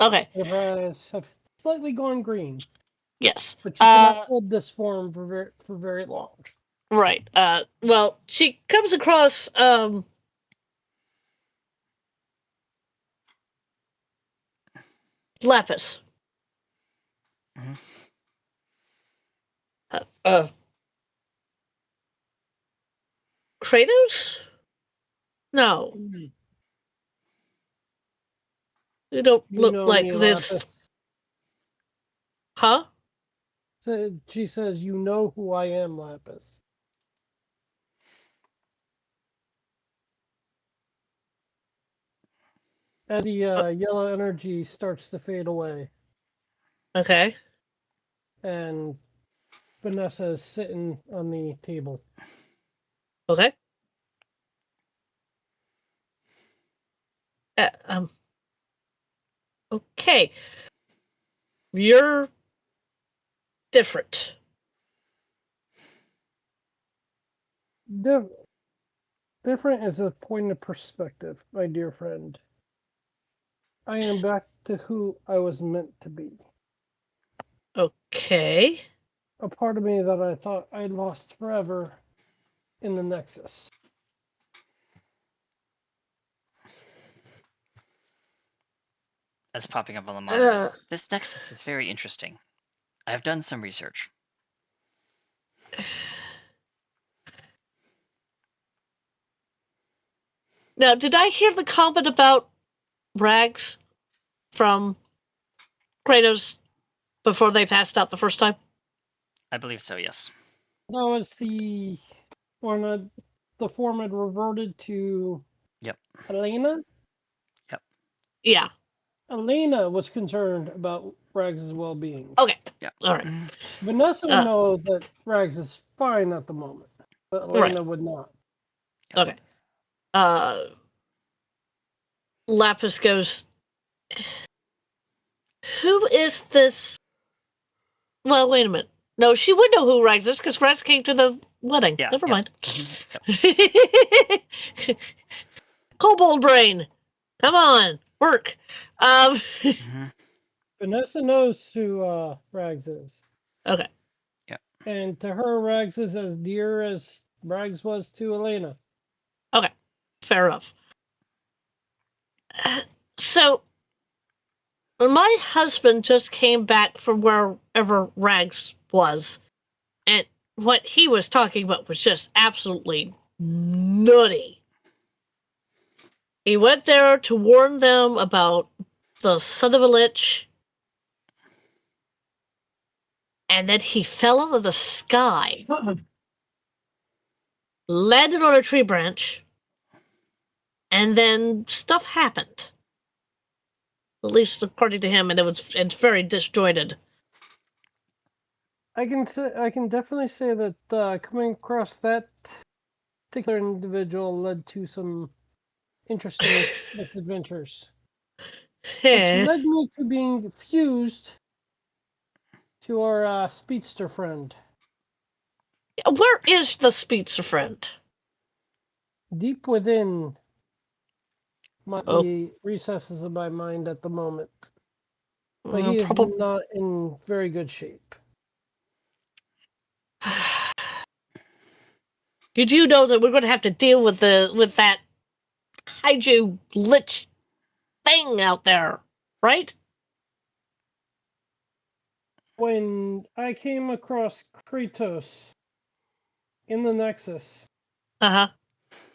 Okay. It has slightly gone green. Yes. But she cannot hold this form for very long. Right. Well, she comes across Lapis. Kratos? No. You don't look like this. Lapis. Huh? So she says, "You know who I am, Lapis." As the yellow energy starts to fade away. Okay. And Vanessa is sitting on the table. Okay. Okay. You're different. Different is a point of perspective, my dear friend. I am back to who I was meant to be. Okay. A part of me that I thought I'd lost forever in the Nexus. That's popping up on the monitor. This Nexus is very interesting. I have done some research. Now, did I hear the comment about Rags from Kratos before they passed out the first time? I believe so, yes. No, it's the form had reverted to Elena? Yep. Yeah. Elena was concerned about Rags' well-being. Okay. Yeah. All right. Vanessa would know that Rags is fine at the moment, but Elena would not. Okay. Lapis goes, who is this? Well, wait a minute. No, she would know who Rags is because Rags came to the wedding. Yeah, Never yeah. mind. Kobold brain. Come on. work. Mhm. Vanessa knows who Rags is. Okay. And to her, Rags is as dear as Rags was to Elena. Okay. Fair enough. So, my husband just came back from wherever Rags was, and what he was talking about was just absolutely nutty. He went there to warn them about the son of a lich, and then he fell out of the sky, landed on a tree branch, and then stuff happened. At least according to him, and it's very disjointed. I can definitely say that coming across that particular individual led to some interesting misadventures, which led me to being fused to our speedster friend. Where is the speedster friend? Deep within the recesses of my mind at the moment. But he is not in very good shape. You do know that we're going to have to deal with that kaiju lich thing out there, right? When I came across Kratos in the Nexus, Uh-huh.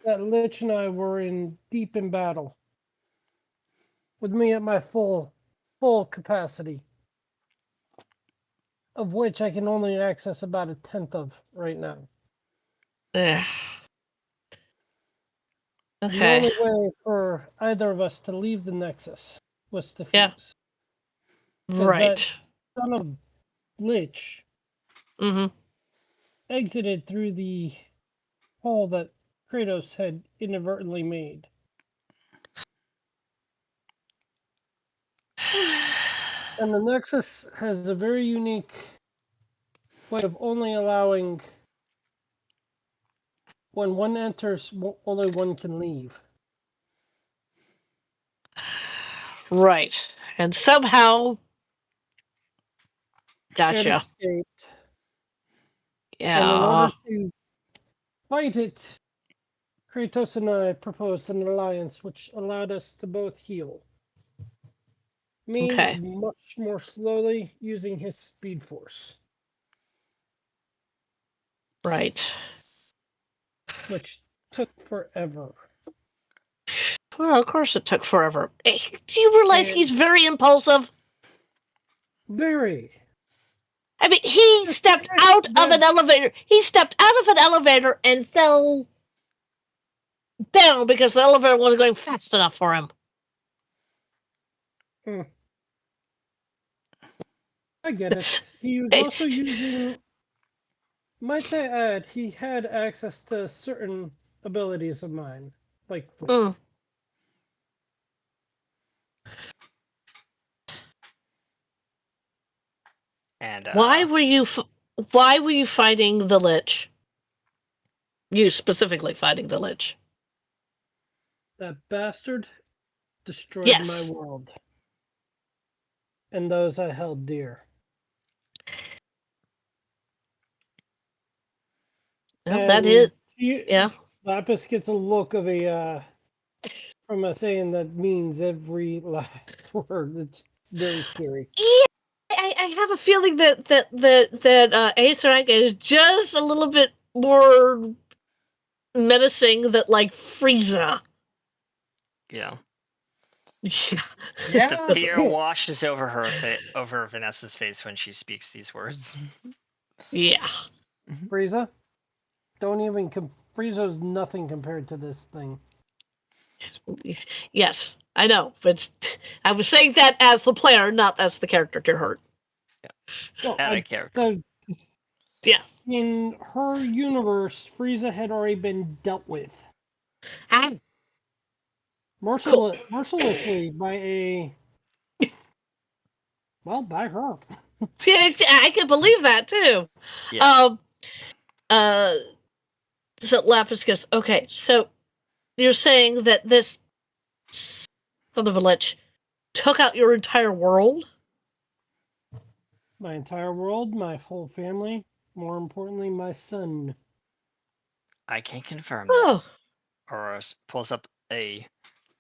that lich and I were deep in battle. With me at my full capacity, of which I can only access about 1/10 of right now. Okay. The only way for either of us to leave the Nexus was to fuse. Yeah. Right. That son of lich exited through the hole that Kratos had inadvertently made. And the Nexus has a very unique way of only allowing, when one enters, only one can leave. Right. And somehow... Gotcha. It escaped. Yeah. And in order to fight it, Kratos and I proposed an alliance which allowed us to both heal. Me much more slowly, using his speed force. Right. Which took forever. Well, of course it took forever. Hey, do you realize he's very impulsive? Very. I mean, he stepped out of an elevator. He stepped out of an elevator and fell down because the elevator wasn't going fast enough for him. I get it. He was also using... Might I add, he had access to certain abilities of mine. Like... And why were you fighting the lich? You specifically fighting the lich? That bastard destroyed my world. And those I held dear. Well, that is... Lapis gets a look of a... from a saying that means every last word. It's very scary. Yeah, I have a feeling that Ace Rank is just a little bit more menacing than like Frieza. Yeah. Yeah. The fear washes over Vanessa's face when she speaks these words. Yeah. Frieza? Don't even... Frieza's nothing compared to this thing. Yes, I know, but I was saying that as the player, not as the character to hurt. Yeah. Well, a character. Yeah. In her universe, Frieza had already been dealt with. Mercilessly by a... Well, by her. I can believe that, too. Yeah. So Lapis goes, okay, so you're saying that this son of a lich, took out your entire world? My entire world, my whole family, more importantly, my son. I can confirm Oh. this. Auroras pulls up a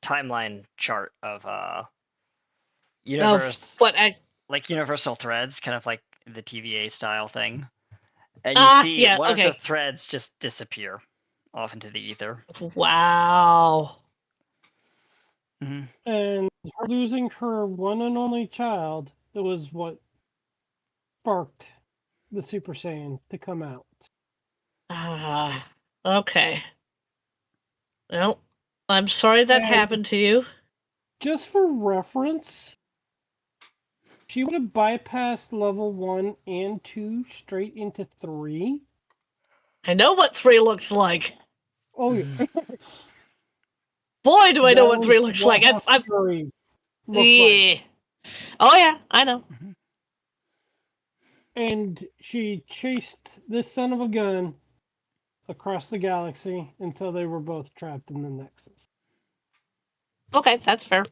timeline chart of universe, What? like universal threads, kind of like the TVA style thing. And you see Yeah, one okay. of the threads just disappear off into the ether. Wow. Mm-hmm. And her losing her one and only child, it was what sparked the Super Saiyan to come out. Okay. Well, I'm sorry that And happened to you. just for reference, she would have bypassed level 1 and 2 straight into 3. I know what 3 looks like. Oh, yeah. Boy, do I know That what was 3 looks what like. her I've fury looked like. Oh yeah, I know. And she chased this son of a gun across the galaxy until they were both trapped in the Nexus, Okay, that's fair.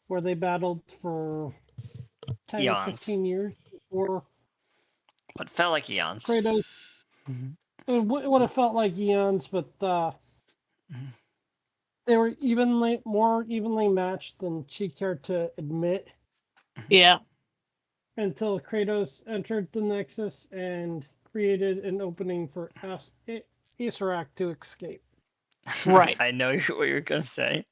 where they battled for 10 or Eons. 15 years before What felt like eons. Kratos. It would have felt like eons, but they were more evenly matched than she cared to admit Yeah. until Kratos entered the Nexus and created an opening for Asarak to escape. Right. I know what you're gonna say.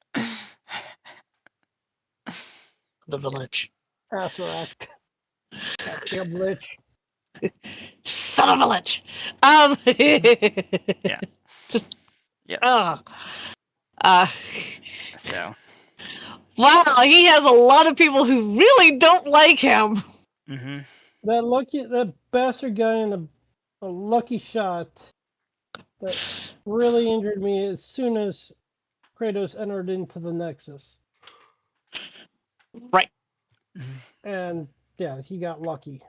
The village. Asarak. Damn lich. Son of a lich. Yeah. Yeah. So. Wow, he has a lot of people who really don't like him. Mm-hmm. That bastard guy in a lucky shot that really injured me as soon as Kratos entered into the Nexus. Right. And yeah, he got lucky.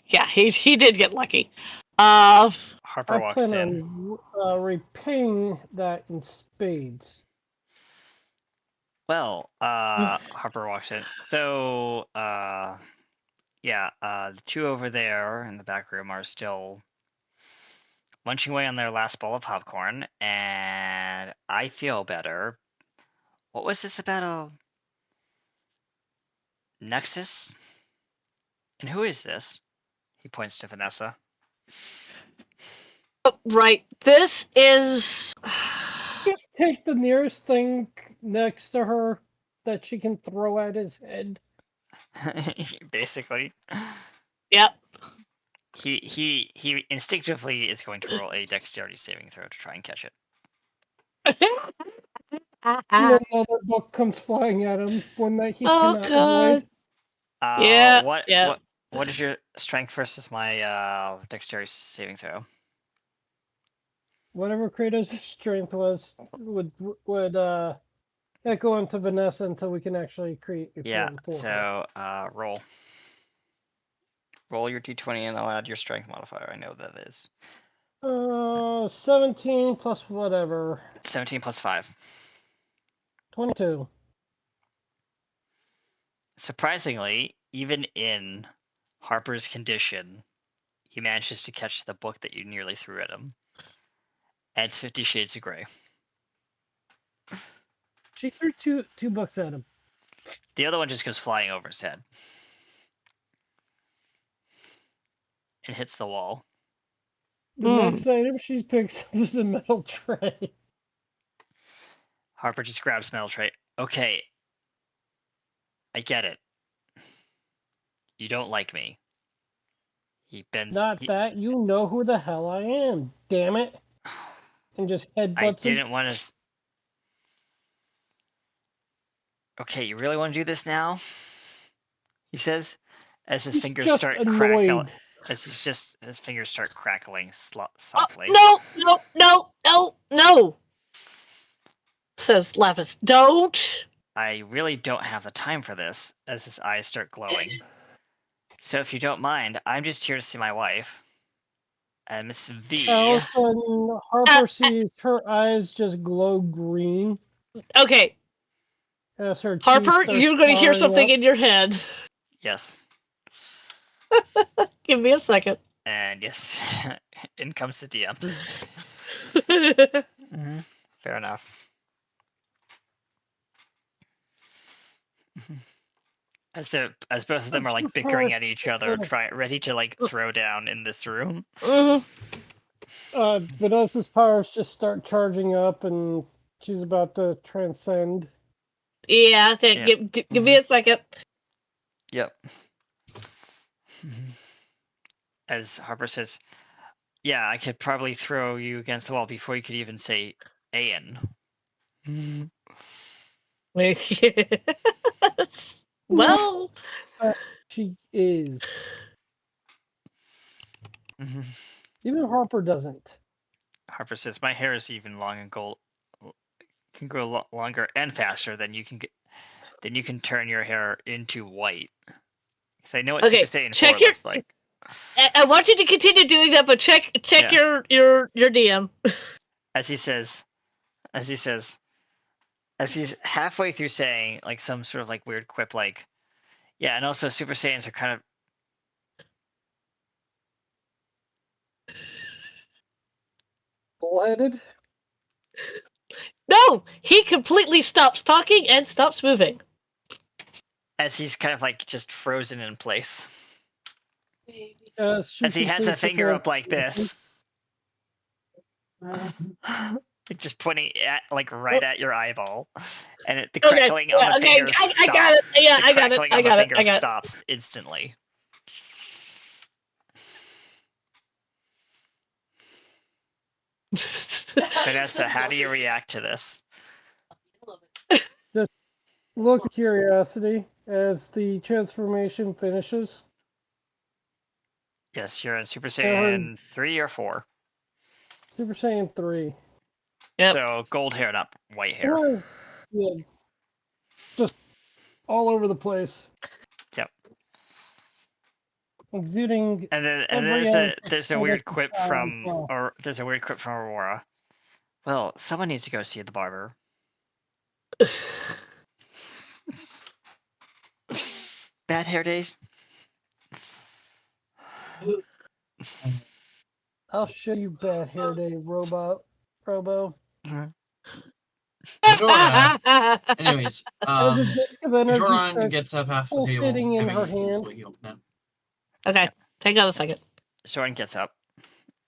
Yeah, he did get lucky. Harper I walks plan in. on repaying that in spades. Well, Harper walks in. So, yeah, the two over there in the back room are still munching away on their last bowl of popcorn, and I feel better. What was this about a Nexus? And who is this? He points to Vanessa. Right. This is. Just take the nearest thing next to her that she can throw at his head. Basically. Yep. He instinctively is going to roll a dexterity saving throw to try and catch it. And another book comes flying at him, one that he Oh cannot god. avoid. Yeah. What is your strength versus my dexterity saving throw? Whatever Kratos' strength was would echo into Vanessa until we can actually create a Yeah, plan for so roll. Roll your d20 and I'll add your strength modifier. I know that is. 17 plus whatever. 17 plus 5. 22. Surprisingly, even in Harper's condition, he manages to catch the book that you nearly threw at him. And it's 50 Shades of Grey. She threw two books at him. The other one just goes flying over his head. And hits the wall. The next item she picks up is a metal tray. Harper just grabs metal tray. Okay. I get it. You don't like me. He bends. That, you know who the hell I am, damn it. And just headbutts I him. didn't want to. Okay, you really want to do this now? He says, as his fingers start crackling. As his fingers start crackling softly. No! Says Lapis. Don't. I really don't have the time for this. As his eyes start glowing. So if you don't mind, I'm just here to see my wife. And Miss V. All of a sudden, Harper sees her eyes just glow green. Okay. as her chi Harper, starts you're going to hear powering something up. in your head. Yes. Give me a second. And yes, in comes the DMs. Fair enough. As both of them are like bickering at each other, ready to like throw down in this room. Mhm. Vanessa's powers just start charging up, and she's about to transcend. Yeah, okay, Yeah. give me a second. Yep. As Harper says, yeah, I could probably throw you against the wall before you could even say Ayan. Well, She is. Even Harper doesn't. Harper says, my hair is even long and gold. Can grow longer and faster than you can get. Then you can turn your hair into white. Because I know what okay, Super Saiyan 4 check your. looks like. I want you to continue doing that, but check Yeah. your DM. As he's halfway through saying like some sort of like weird quip, like, yeah, and also Super Saiyans are kind of. Bullheaded. No, he completely stops talking and stops moving. As he's kind of like just frozen in place. As As he has a finger up like this. Like just pointing at like right at your eyeball, and the crackling on the finger stops. I got it. Yeah, I got it. I got it. I got it. Stops instantly. Vanessa, how do you react to this? Look at curiosity as the transformation finishes. Yes, you're in Super Saiyan 3 or 4. Super Saiyan 3. Yep. So gold hair, not white hair. Oh, yeah. Just all over the place. Yep. Exuding. And then there's a weird quip from Aurora. Well, someone needs to go see the barber. Bad hair days. I'll show you bad hair day, Robo. Anyways, Joran gets up half the table. Fitting in her hand. Okay, take out a second. Soren gets up,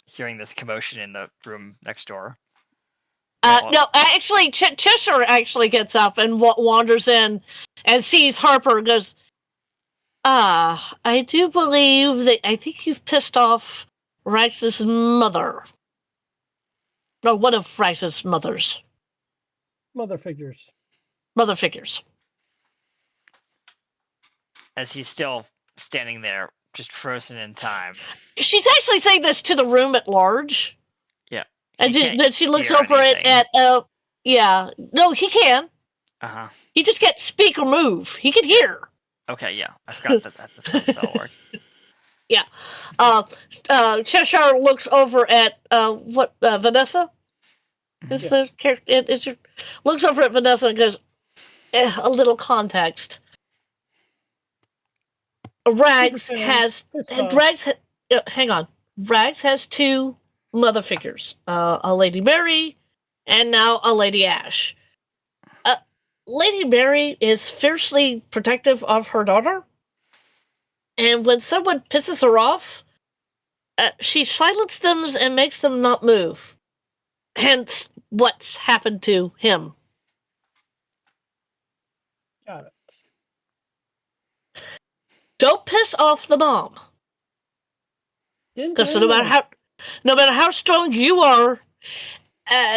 hearing this commotion in the room next door. No, actually, Cheshire actually gets up and wanders in and sees Harper and goes, I do believe that I think you've pissed off Rex's mother. No, one of Rex's mothers. Mother figures. Mother figures. As he's still standing there, just frozen in time. She's actually saying this to the room at large. Yeah. And then she looks over at yeah. No, he can. Uh-huh. He just can't speak or move. He can hear. Okay, yeah. I forgot that's how the spell works. Yeah. Cheshire looks over at Vanessa? Is the character looks over at Vanessa and goes, a little context. Rags has hang on. Rags has 2 mother figures, a Lady Mary and now a Lady Ash. Lady Mary is fiercely protective of her daughter, and when someone pisses her off, she silences them and makes them not move. Hence, what's happened to him. Got it. Don't piss off the mom. Because no matter how strong you are,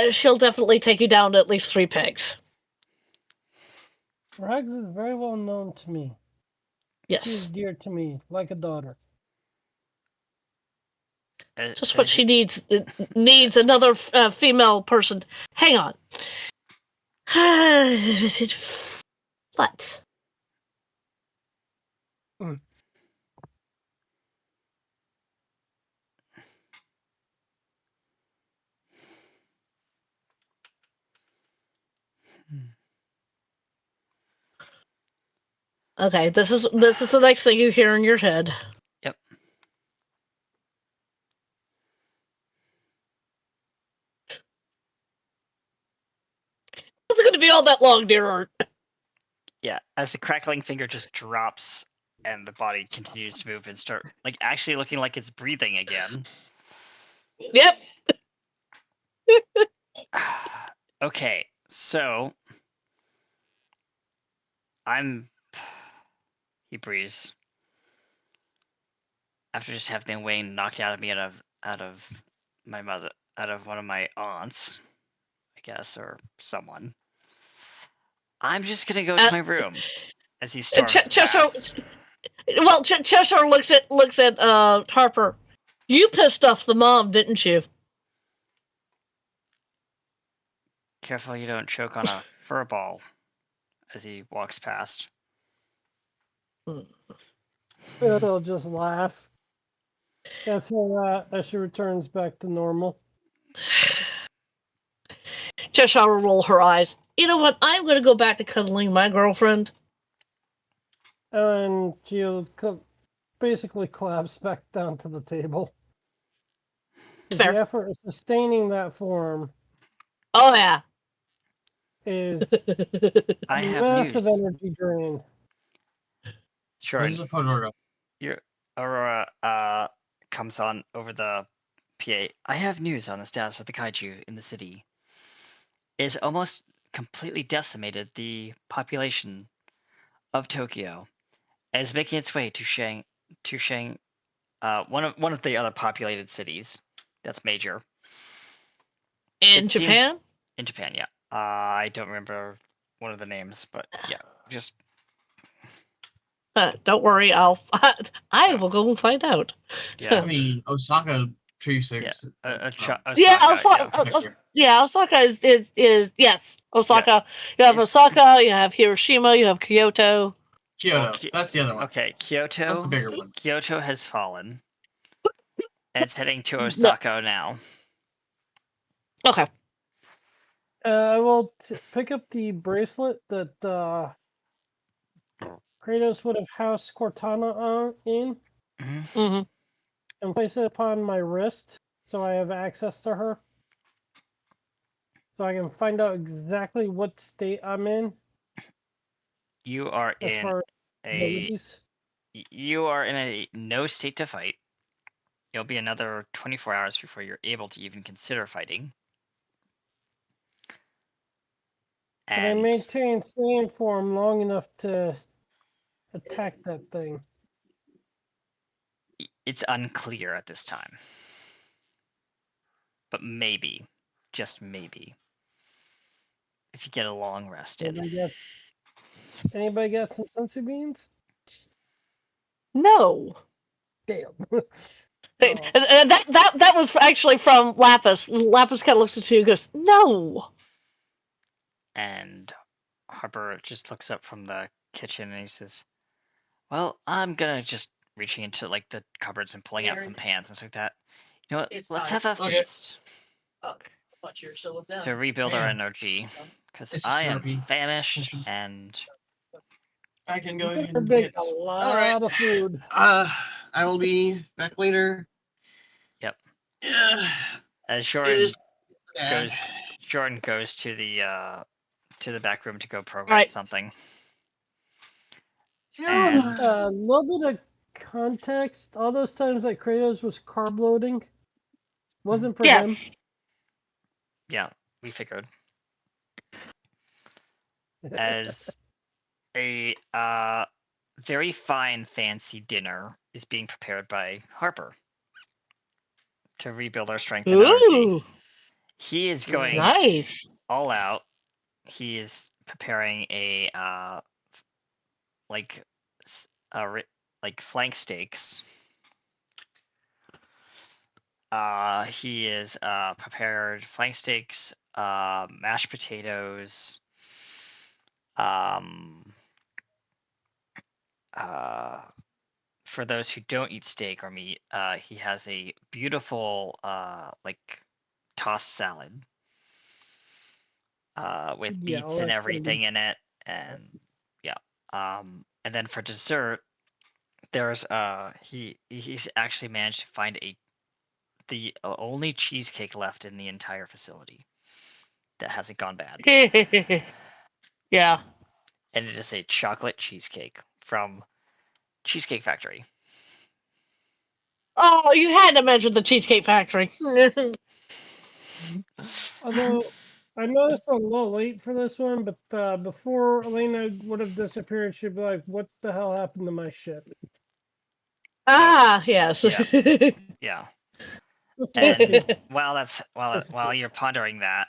she'll definitely take you down at least 3 pegs. Rags is very well known to me. Yes. She's dear to me, like a daughter. Just what she needs. Needs another female person. Hang on. What? Okay, this is the next thing you hear in your head. Yep. It's going to be all that long, dear Art. Yeah, as the crackling finger just drops and the body continues to move and start like actually looking like it's breathing again. Yep. Okay, so he breathes. After just having Wayne knocked out of me out of my mother, out of one of my aunts, I guess, or someone. I'm just gonna go to my room as he storms past. Well, Cheshire looks at Harper. You pissed off the mom, didn't you? Careful you don't choke on a fur ball as he walks past. I'll just laugh. As she returns back to normal. Cheshire will roll her eyes. You know what? I'm going to go back to cuddling my girlfriend. And she'll basically collapse back down to the table. Fair. The effort of sustaining that form Oh yeah. is I have massive news. energy drain. Sure. Where's the Aurora? Your Aurora comes on over the PA. I have news on the status of the kaiju in the city. It's almost completely decimated the population of Tokyo and is making its way to Shang, one of the other populated cities that's major. In Japan? In Japan, yeah. I don't remember one of the names, but yeah, just. Don't worry, I will go and find out. Yeah. I mean, Osaka Yeah, Osaka. Yeah. Osaka is yes. Osaka. You have Osaka. You have Hiroshima. You have Kyoto. Kyoto. That's the other one. Okay, Kyoto. That's the bigger one. Kyoto has fallen. And it's heading to Osaka now. Okay. I will pick up the bracelet that Kratos would have housed Cortana in, Mm-hmm. and place it upon my wrist so I have access to her. So I can find out exactly what state I'm in. You are in a no state to fight. It'll be another 24 hours before you're able to even consider fighting. And I maintain sane form long enough to attack that thing. It's unclear at this time. But maybe, just maybe, if you get a long rest in. Anybody got some sensu beans? No. Damn. And that was actually from Lapis. Lapis kind of looks at you and goes, "No." And Harper just looks up from the kitchen and he says, "Well, I'm gonna just reaching into like the cupboards and pulling out some pans and stuff like that. You know what? Let's have a feast to rebuild our energy because I am famished and I can go ahead and and make a lot of food. I will be back later. Yep. As Jordan goes to the back room to go program something. A little bit of context. All those times that Kratos was carb loading wasn't for him. Yeah, we figured. As a very fine, fancy dinner is being prepared by Harper to rebuild our strength and energy. He is going all out. He is preparing a like flank steaks. He is prepared flank steaks, mashed potatoes, for those who don't eat steak or meat, he has a beautiful tossed salad with beets and everything in it, and And then for dessert, there's he's actually managed to find the only cheesecake left in the entire facility that hasn't gone bad. Yeah. And it is a chocolate cheesecake from Cheesecake Factory. Oh, you had to mention the Cheesecake Factory. Although I know it's a little late for this one, but before Elena would have disappeared, she'd be like, "What the hell happened to my ship?" Yes. Yeah. Yeah. And Just while you're pondering that,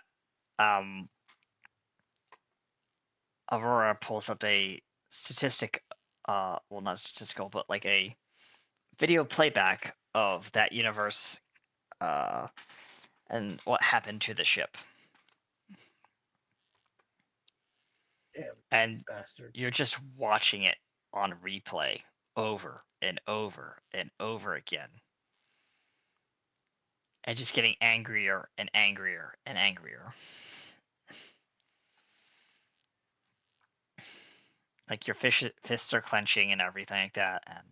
Aurora pulls up a statistic, well, not statistical, but like a video playback of that universe, and what happened to the ship. Damn And bastards. you're just watching it on replay over and over and over again. And just getting angrier and angrier and angrier. Like your fists are clenching and everything like that, and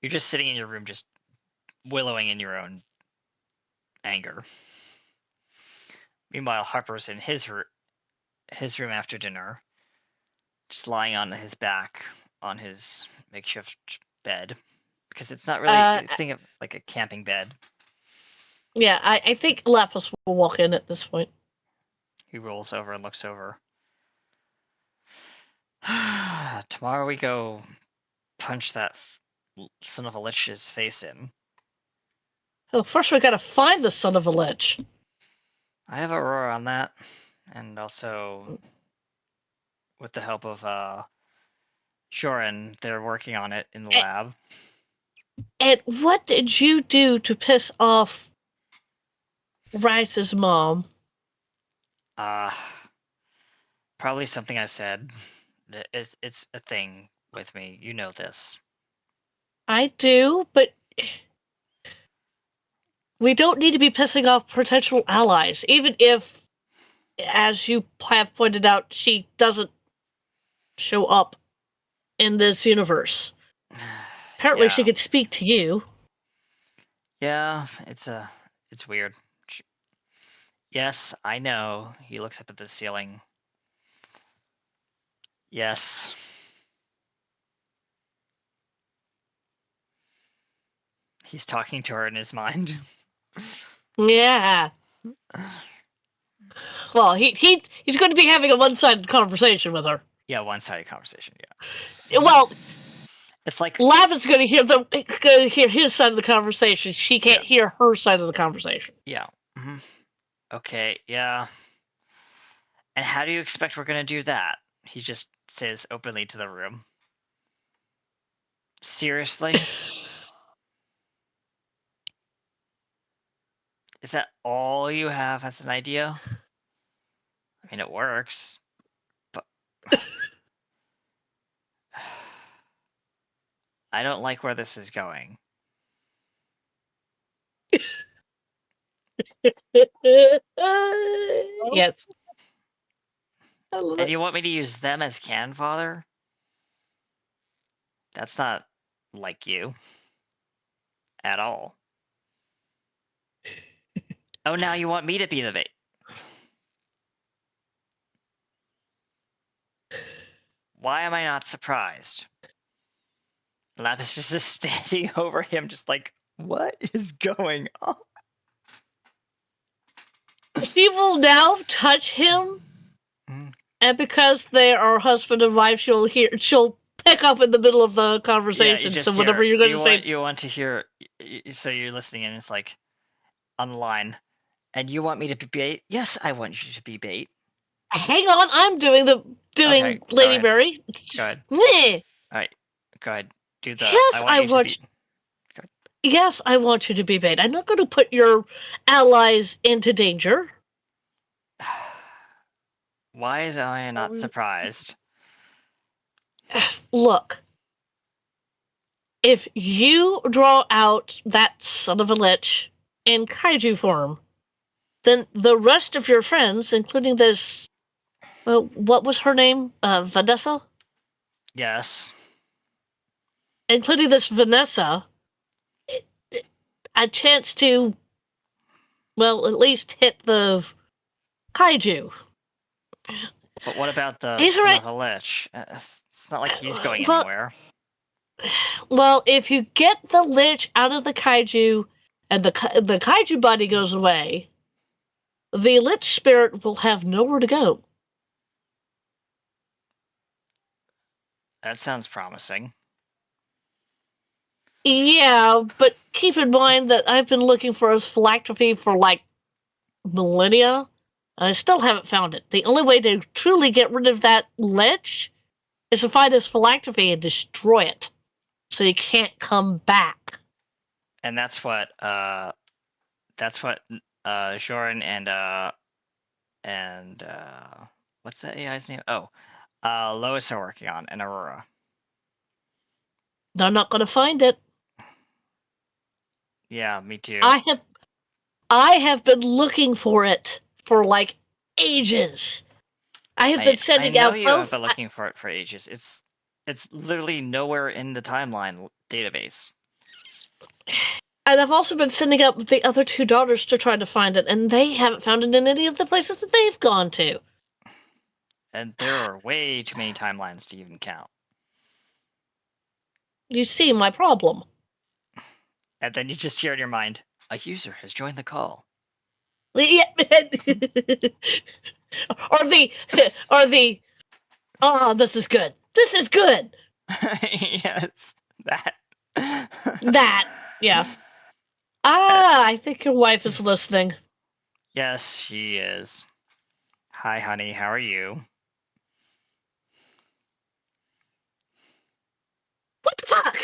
you're just sitting in your room just wallowing in your own anger. Meanwhile, Harper's in his room after dinner, just lying on his back on his makeshift bed, because it's not really think of like a camping bed. Yeah, I think Lapis will walk in at this point. He rolls over and looks over. Tomorrow we go punch that son of a lich's face in. Well, first we gotta find the son of a lich. I have Aurora on that, and also with the help of Shorin, they're working on it in the lab. And what did you do to piss off Rice's mom? Probably something I said. It's a thing with me. You know this. I do, but we don't need to be pissing off potential allies, even if, as you have pointed out, she doesn't show up in this universe. Apparently, she could speak to you. Yeah, it's weird. Yes, I know. He looks up at the ceiling. Yes. He's talking to her in his mind. Yeah. Well, he's going to be having a one-sided conversation with her. Yeah, one-sided conversation. Yeah. Well, it's like Lapis going to hear his side of the conversation. She can't hear her side of the conversation. Yeah. Mm-hmm. Okay. Yeah. And how do you expect we're going to do that? He just says openly to the room. Seriously? Is that all you have as an idea? I mean, it works, but I don't like where this is going. Yes. And you want me to use them as can fodder? That's not like you. At all. Oh, now you want me to be the bait. Why am I not surprised? Lapis just is standing over him just like, what is going on? She will now touch him, and because they are husband and wife, she'll pick up in the middle of the conversation. Yeah, so whatever you're going to say, you want to hear. So you're listening, and it's like on the line, and you want me to be bait? Yes, I want you to be bait. Hang on, I'm doing Okay, Lady Mary. Go ahead. Meh. All right, go ahead. Do the. Yes, Yes, I want you to be bait. I'm not going to put your allies into danger. Why am I not surprised? Look, if you draw out that son of a lich in kaiju form, then the rest of your friends, including this, what was her name? Vanessa? Yes. including this Vanessa, a chance to, well, at least hit the kaiju. But what about the He's son right. of a lich? It's not like he's going Well- anywhere. Well, if you get the lich out of the kaiju and the kaiju body goes away, the lich spirit will have nowhere to go. That sounds promising. Yeah, but keep in mind that I've been looking for his phylactery for like millennia, and I still haven't found it. The only way to truly get rid of that lich is to find his phylactery and destroy it, so he can't come back. And that's what Joran and what's that AI's name? Oh, Lois are working on, and Aurora. They're not going to find it. Yeah, me too. I have been looking for it for like ages. I have been sending out I know you have been looking for it for ages. It's literally nowhere in the timeline database. And I've also been sending out the other two daughters to try to find it, and they haven't found it in any of the places that they've gone to. And there are way too many timelines to even count. You see my problem. And then you just hear in your mind, a user has joined the call. Yeah. or the oh, this is good. This is good. Yes, that. That, yeah. I think your wife is listening. Yes, she is. Hi, honey, how are you? What the fuck?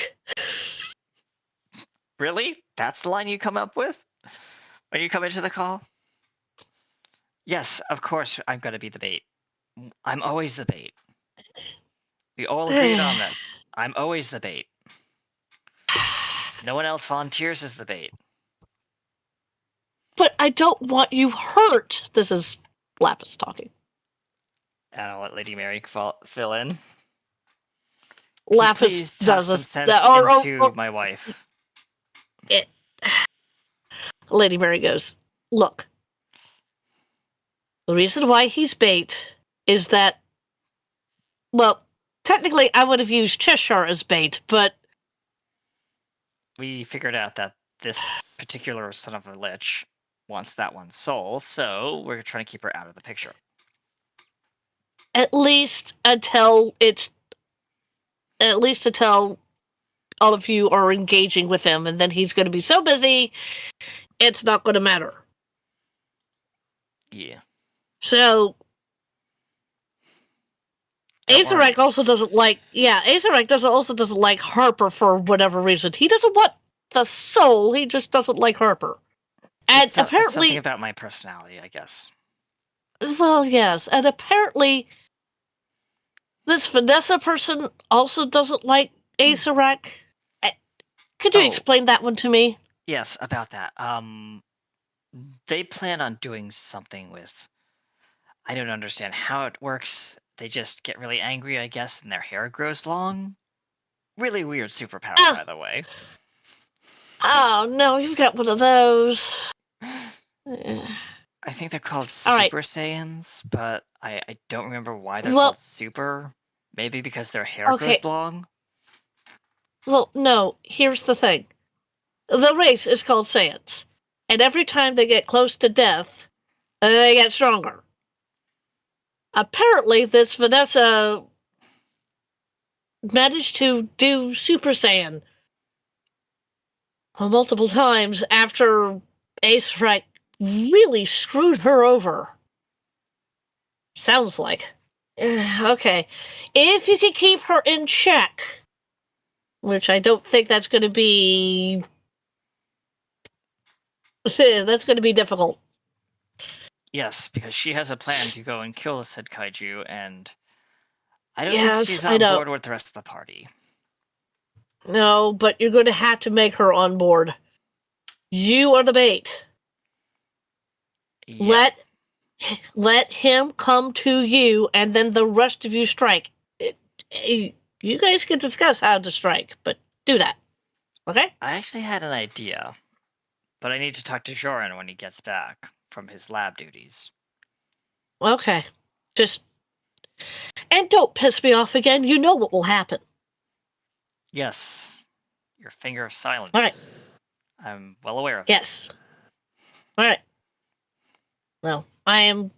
Really? That's the line you come up with? When you come into the call? Yes, of course I'm gonna be the bait. I'm always the bait. We all agreed on this. I'm always the bait. No one else volunteers as the bait. But I don't want you hurt. This is Lapis talking. And I'll let Lady Mary fill in. Lapis Please talk does some this. sense into my wife. Lady Mary goes, look, the reason why he's bait is that, well, technically I would have used Cheshire as bait, but We figured out that this particular son of a lich wants that one's soul, so we're trying to keep her out of the picture. at least until all of you are engaging with him, and then he's going to be so busy, it's not going to matter. Yeah. So, Azarek also doesn't like, Azarek also doesn't like Harper for whatever reason. He doesn't want the soul, he just doesn't like Harper. And It's apparently, something about my personality, I guess. well, yes, and apparently this Vanessa person also doesn't like Azarek. Could you explain that one to me? Yes, about that. They plan on doing something with. I don't understand how it works. They just get really angry, I guess, and their hair grows long. Really weird superpower, by the way. Oh no, you've got one of those. I think they're called All right. Super Saiyans, but I don't remember why they're called Super. Maybe because their hair grows long? Well, no, here's the thing. The race is called Saiyans. And every time they get close to death, they get stronger. Apparently, this Vanessa managed to do Super Saiyan multiple times after Azarek really screwed her over. Sounds like. Okay. If you can keep her in check, which I don't think that's going to be... that's going to be difficult. Yes, because she has a plan to go and kill said kaiju, and I don't think she's on board with the rest of the party. No, but you're going to have to make her on board. You are the bait. Yeah. Let him come to you, and then the rest of you strike. You guys can discuss how to strike, but do that. Okay? I actually had an idea, but I need to talk to Joran when he gets back from his lab duties. Okay. Just. And don't piss me off again. You know what will happen. Yes, your finger of silence. All right. I'm well aware of it. Yes. All right. Well, I am.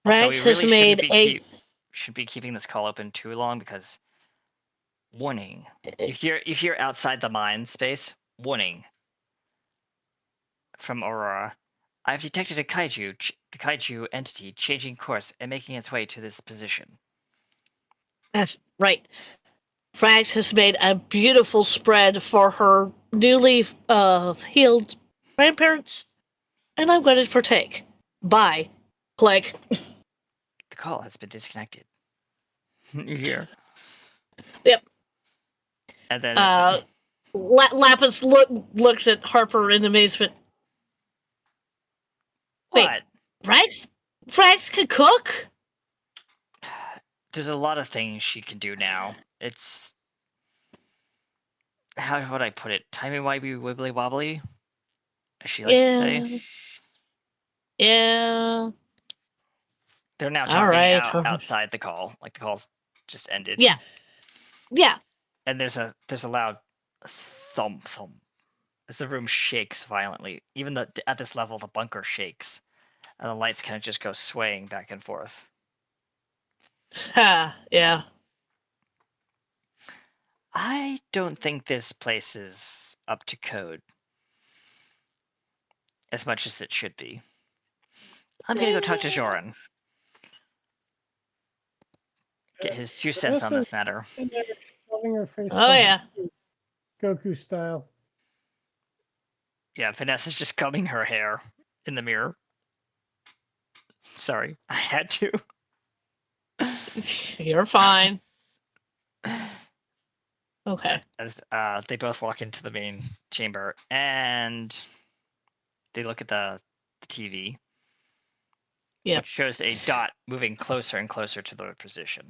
Also, Rags we has really made should be keeping this call open too long because, warning, you hear outside the mine space, warning from Aurora. I've detected a kaiju, the kaiju entity, changing course and making its way to this position. Right. Frags has made a beautiful spread for her newly healed grandparents, and I'm going to partake. Bye. Click. The call has been disconnected. You hear? Yep. And then Lapis looks at Harper in amazement. what? Wait, Frags can cook? There's a lot of things she can do now. It's how would I put it? Timey-wimey, wibbly-wobbly, as she likes to say. Yeah. They're now All talking right. outside the call. Like the call's just ended. Yeah. Yeah. And there's a loud thump thump as the room shakes violently. Even at this level, the bunker shakes, and the lights kind of just go swaying back and forth. Yeah. I don't think this place is up to code as much as it should be. I'm gonna go talk to Joran. Get his 2 cents on this matter. Shoving her face Oh, yeah. Goku style. Yeah, Vanessa's just combing her hair in the mirror. Sorry, I had to. You're fine. Okay. As they both walk into the main chamber and they look at the TV. Yeah. Which shows a dot moving closer and closer to their position.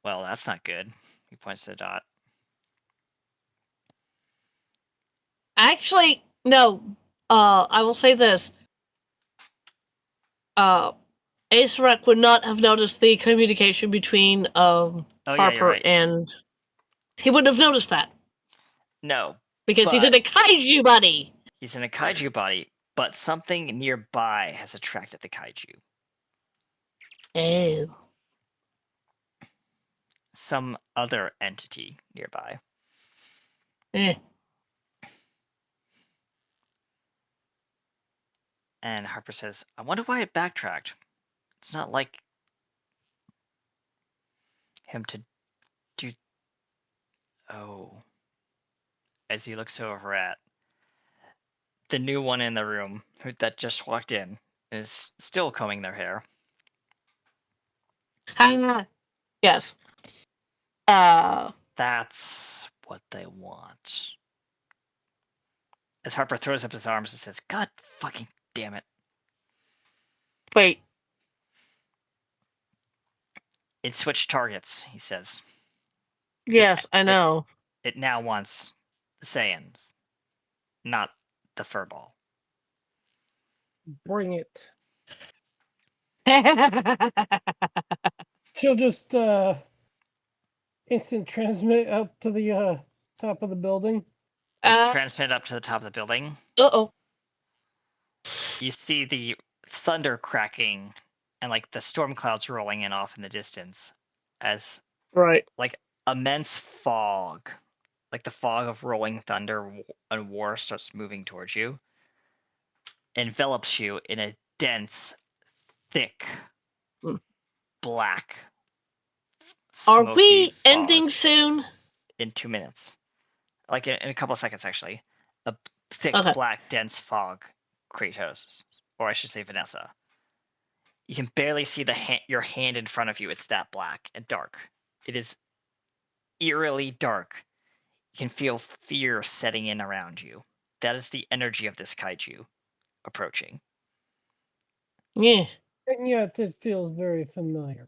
Well, that's not good. He points to the dot. Actually, no. I will say this. Acerek would not have noticed the communication between Harper right. and he wouldn't have noticed that. No. Because he's in a kaiju body. He's in a kaiju body, but something nearby has attracted the kaiju. Oh. Some other entity nearby. And Harper says, I wonder why it backtracked. It's not like him to do... Oh. As he looks over at the new one in the room that just walked in is still combing their hair. Yes. That's what they want. As Harper throws up his arms and says, God fucking damn it. Wait. It switched targets, he says. Yes, I know. It now wants the Saiyans, not the furball. Bring it. She'll just instant transmit up to the top of the building. Transmit up to the top of the building. Uh-oh. You see the thunder cracking and like the storm clouds rolling in off in the distance as like immense fog, like the fog of rolling thunder and war starts moving towards you, envelops you in a dense, thick, black. Are we ending soon? In 2 minutes. Like in a couple of seconds, actually. A thick, black, dense fog, Kratos, or I should say Vanessa. You can barely see your hand in front of you. It's that black and dark. It is eerily dark. You can feel fear setting in around you. That is the energy of this kaiju approaching. Yeah. And yet it feels very familiar.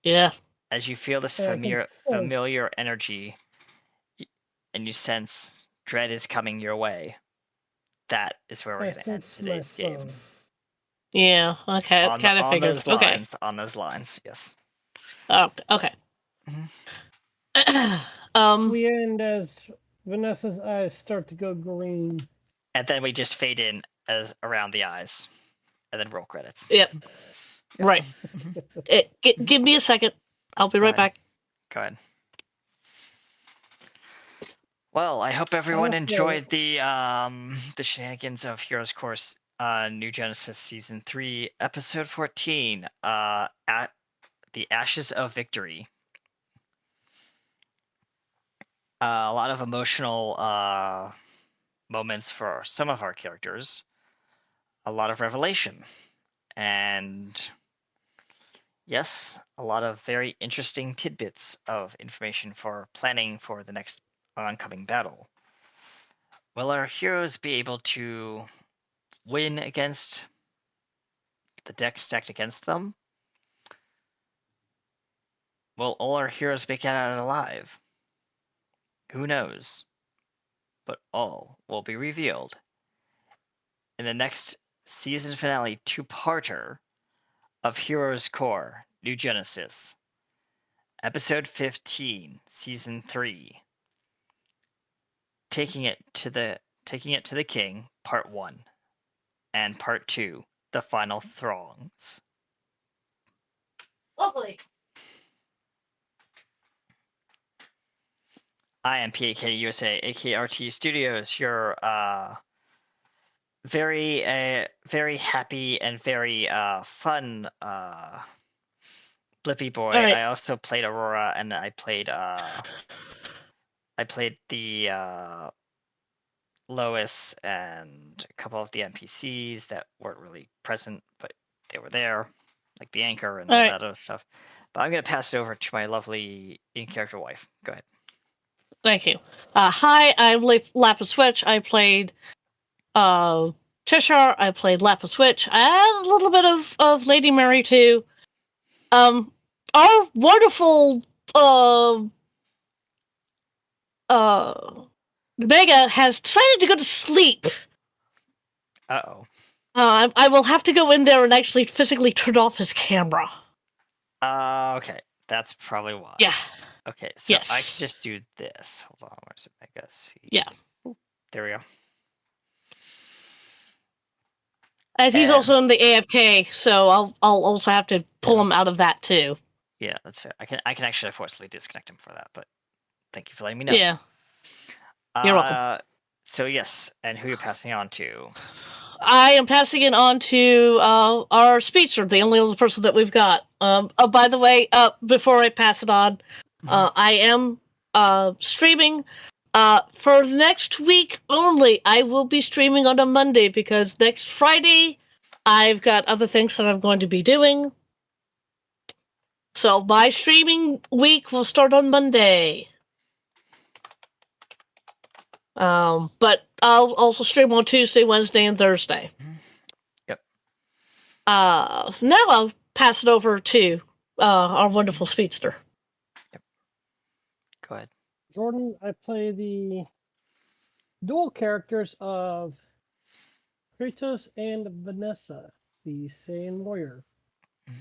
Yeah. As you feel this Yeah, I can sense. familiar energy, and you sense dread is coming your way, that is where we're I going to end sense my today's game. foe. Yeah. Okay. On, Kind of on figured. those Okay. lines, on those lines, yes. Oh, okay. We end as Vanessa's eyes start to go green. And then we just fade in as around the eyes, and then roll credits. Yep. Right. Give me a second. I'll be right back. Go ahead. Well, I hope everyone enjoyed the shenanigans of Heroes Course New Genesis Season 3, Episode 14, at the Ashes of Victory. A lot of emotional moments for some of our characters. A lot of revelation. And yes, a lot of very interesting tidbits of information for planning for the next oncoming battle. Will our heroes be able to win against the deck stacked against them? Will all our heroes make it out alive? Who knows? But all will be revealed in the next season finale two-parter of Heroes Core New Genesis, Episode 15, Season 3. Taking it to the King, Part 1, and Part 2, The Final Throngs. Lovely. I am PAK USA, AKRT Studios, your very happy and very fun Blippi boy. All right. I also played Aurora, and I played the Lois and a couple of the NPCs that weren't really present, but they were there, like the anchor and all that other stuff. But I'm gonna pass it over to my lovely in-character wife. Go ahead. Thank you. Hi, I'm Lapis Switch. I played Cheshire. I played Lapis Switch. And a little bit of Lady Mary too. Our wonderful Mega has decided to go to sleep. Uh-oh. I will have to go in there and actually physically turn off his camera. Okay. That's probably why. Yeah. Okay, so I can just do this. Hold on, where's it? Mega's feed? Yeah. Ooh, there we go. And he's also in the AFK, so I'll also have to pull him out of that too. Yeah, that's fair. I can actually forcibly disconnect him for that, but thank you for letting me know. Yeah. You're welcome. So yes, and who you're passing on to? I am passing it on to our speedster, the only other person that we've got. By the way, before I pass it on, I am streaming for next week only. I will be streaming on a Monday because next Friday I've got other things that I'm going to be doing. So my streaming week will start on Monday. But I'll also stream on Tuesday, Wednesday, and Thursday. Yep. Now I'll pass it over to our wonderful speedster. Yep. Go ahead. Jordan, I play the dual characters of Kratos and Vanessa, the Saiyan warrior,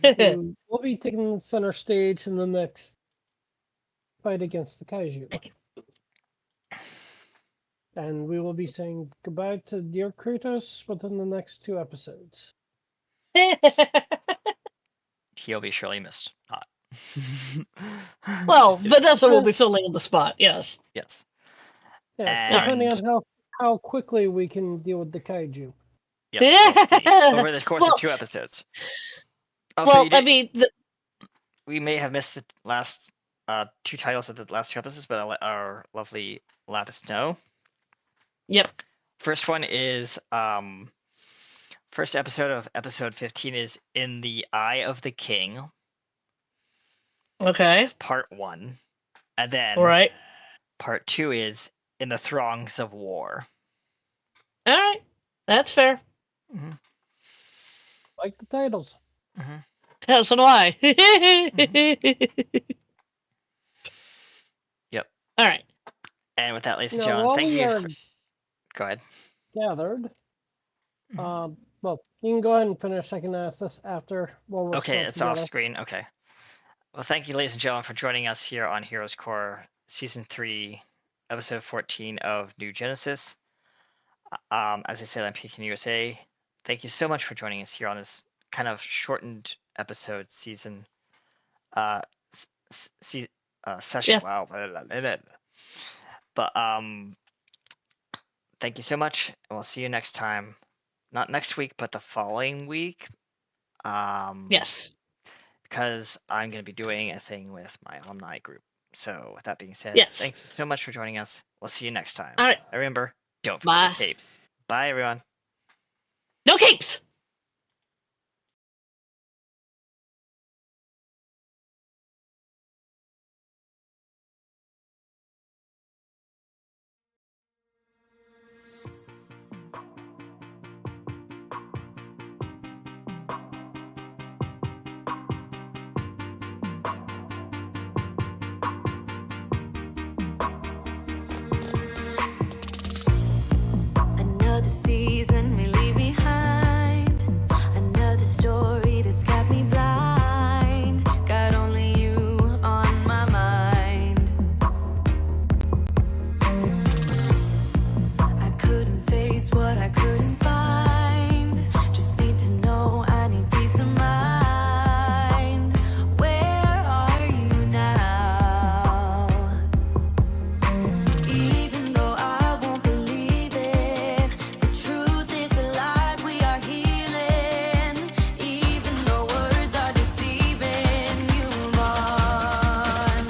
who will be taking center stage in the next fight against the Kaiju. And we will be saying goodbye to dear Kratos within the next 2 episodes. He'll be surely missed. Not. Well, Vanessa will be filling in the spot, yes. Yes. Yes, depending on how quickly we can deal with the Kaiju. Yes, we'll see. Over the course of 2 episodes. Also, we may have missed the last 2 titles of the last 2 episodes, but I'll let our lovely Lapis know. Yep. First one is first episode of episode 15 is In the Eye of the King. Okay. Part 1. And then part 2 is In the Throngs of War. All right. That's fair. Mm-hmm. Like the titles. Mm-hmm. Yeah, so do I. Yep. All right. And with that, ladies and Now, gentlemen, while thank we you. are Go ahead. gathered, well, you can go ahead and finish. I can ask this after while we're Okay, still it's together. off screen. Okay. Well, thank you, ladies and gentlemen, for joining us here on Heroes Core Season 3, Episode 14 of New Genesis. As I said, I'm Pekin USA. Thank you so much for joining us here on this kind of shortened episode season. Session. Yeah. Wow. But thank you so much, and we'll see you next time. Not next week, but the following week. Yes. Because I'm going to be doing a thing with my alumni group. So with that being said, Yes. thank you so much for joining us. We'll see you next time. All right. And remember, don't forget Bye. your capes. Bye, everyone. No capes. Another season we leave behind. Another story that's got me blind. Got only you on my mind. I couldn't face what I couldn't find. Just need to know I need peace of mind. Where are you now? Even though I won't believe it, the truth is a lie, we are healing. Even though words are deceiving, you move on.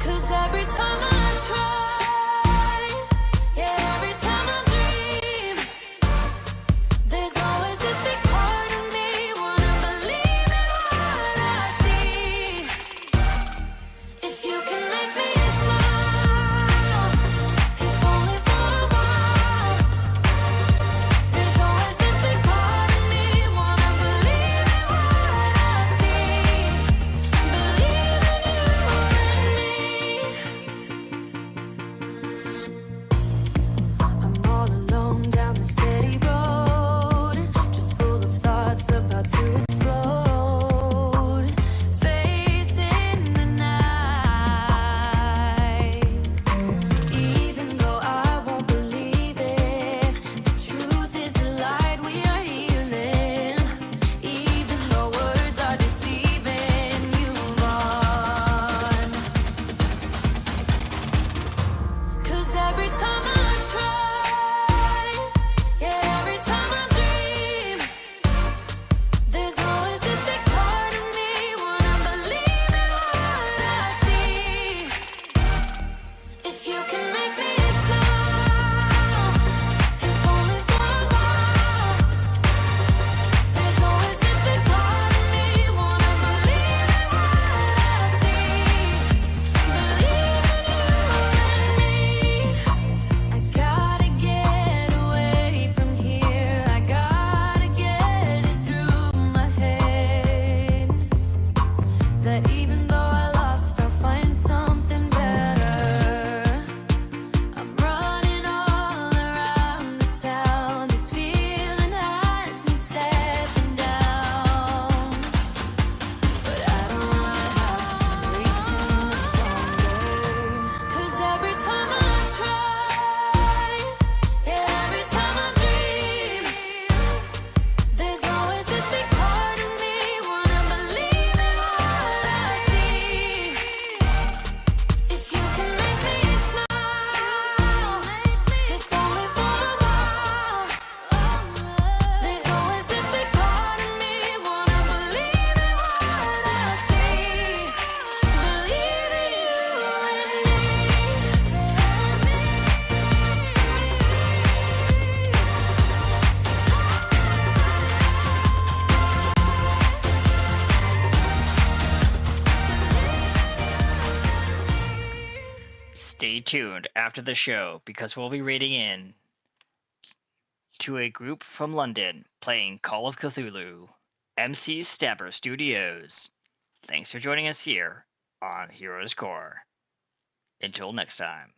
'Cause every time I try, yeah, every time I dream, there's always this big part of me wanna believe in what I see. If you can make me smile, if only for a while. There's always this big part of me wanna believe in what I see. Believe in you and me. I'm all alone down the steady road, just full of thoughts about to explode. Facing the night, even though I won't believe it, the truth is a light, we are healing. Even though words are deceiving, you move on. 'Cause every time I try, yeah, every time I dream, there's always this big part of me wanna believe in what I see. If you can make me smile, if only for a while. There's always this big part of me wanna believe in what I see. Believe in you and me. I gotta get away from here. I gotta get it through my head that even though I lost, I'll find something better. I'm running all around this town. This feeling has me stepping down. But I don't wanna have to wait too much longer. 'Cause every time I try, yeah, every time I dream, there's always this big part of me wanna believe in what I see. If you can make me smile, if only for a while. There's always this big part of me wanna believe in what I see. Believe in you Stay tuned after the show because we'll be reading in to a group from London playing Call of Cthulhu, MC Stabber Studios. Thanks for joining us here on Heroes Core. Until next time.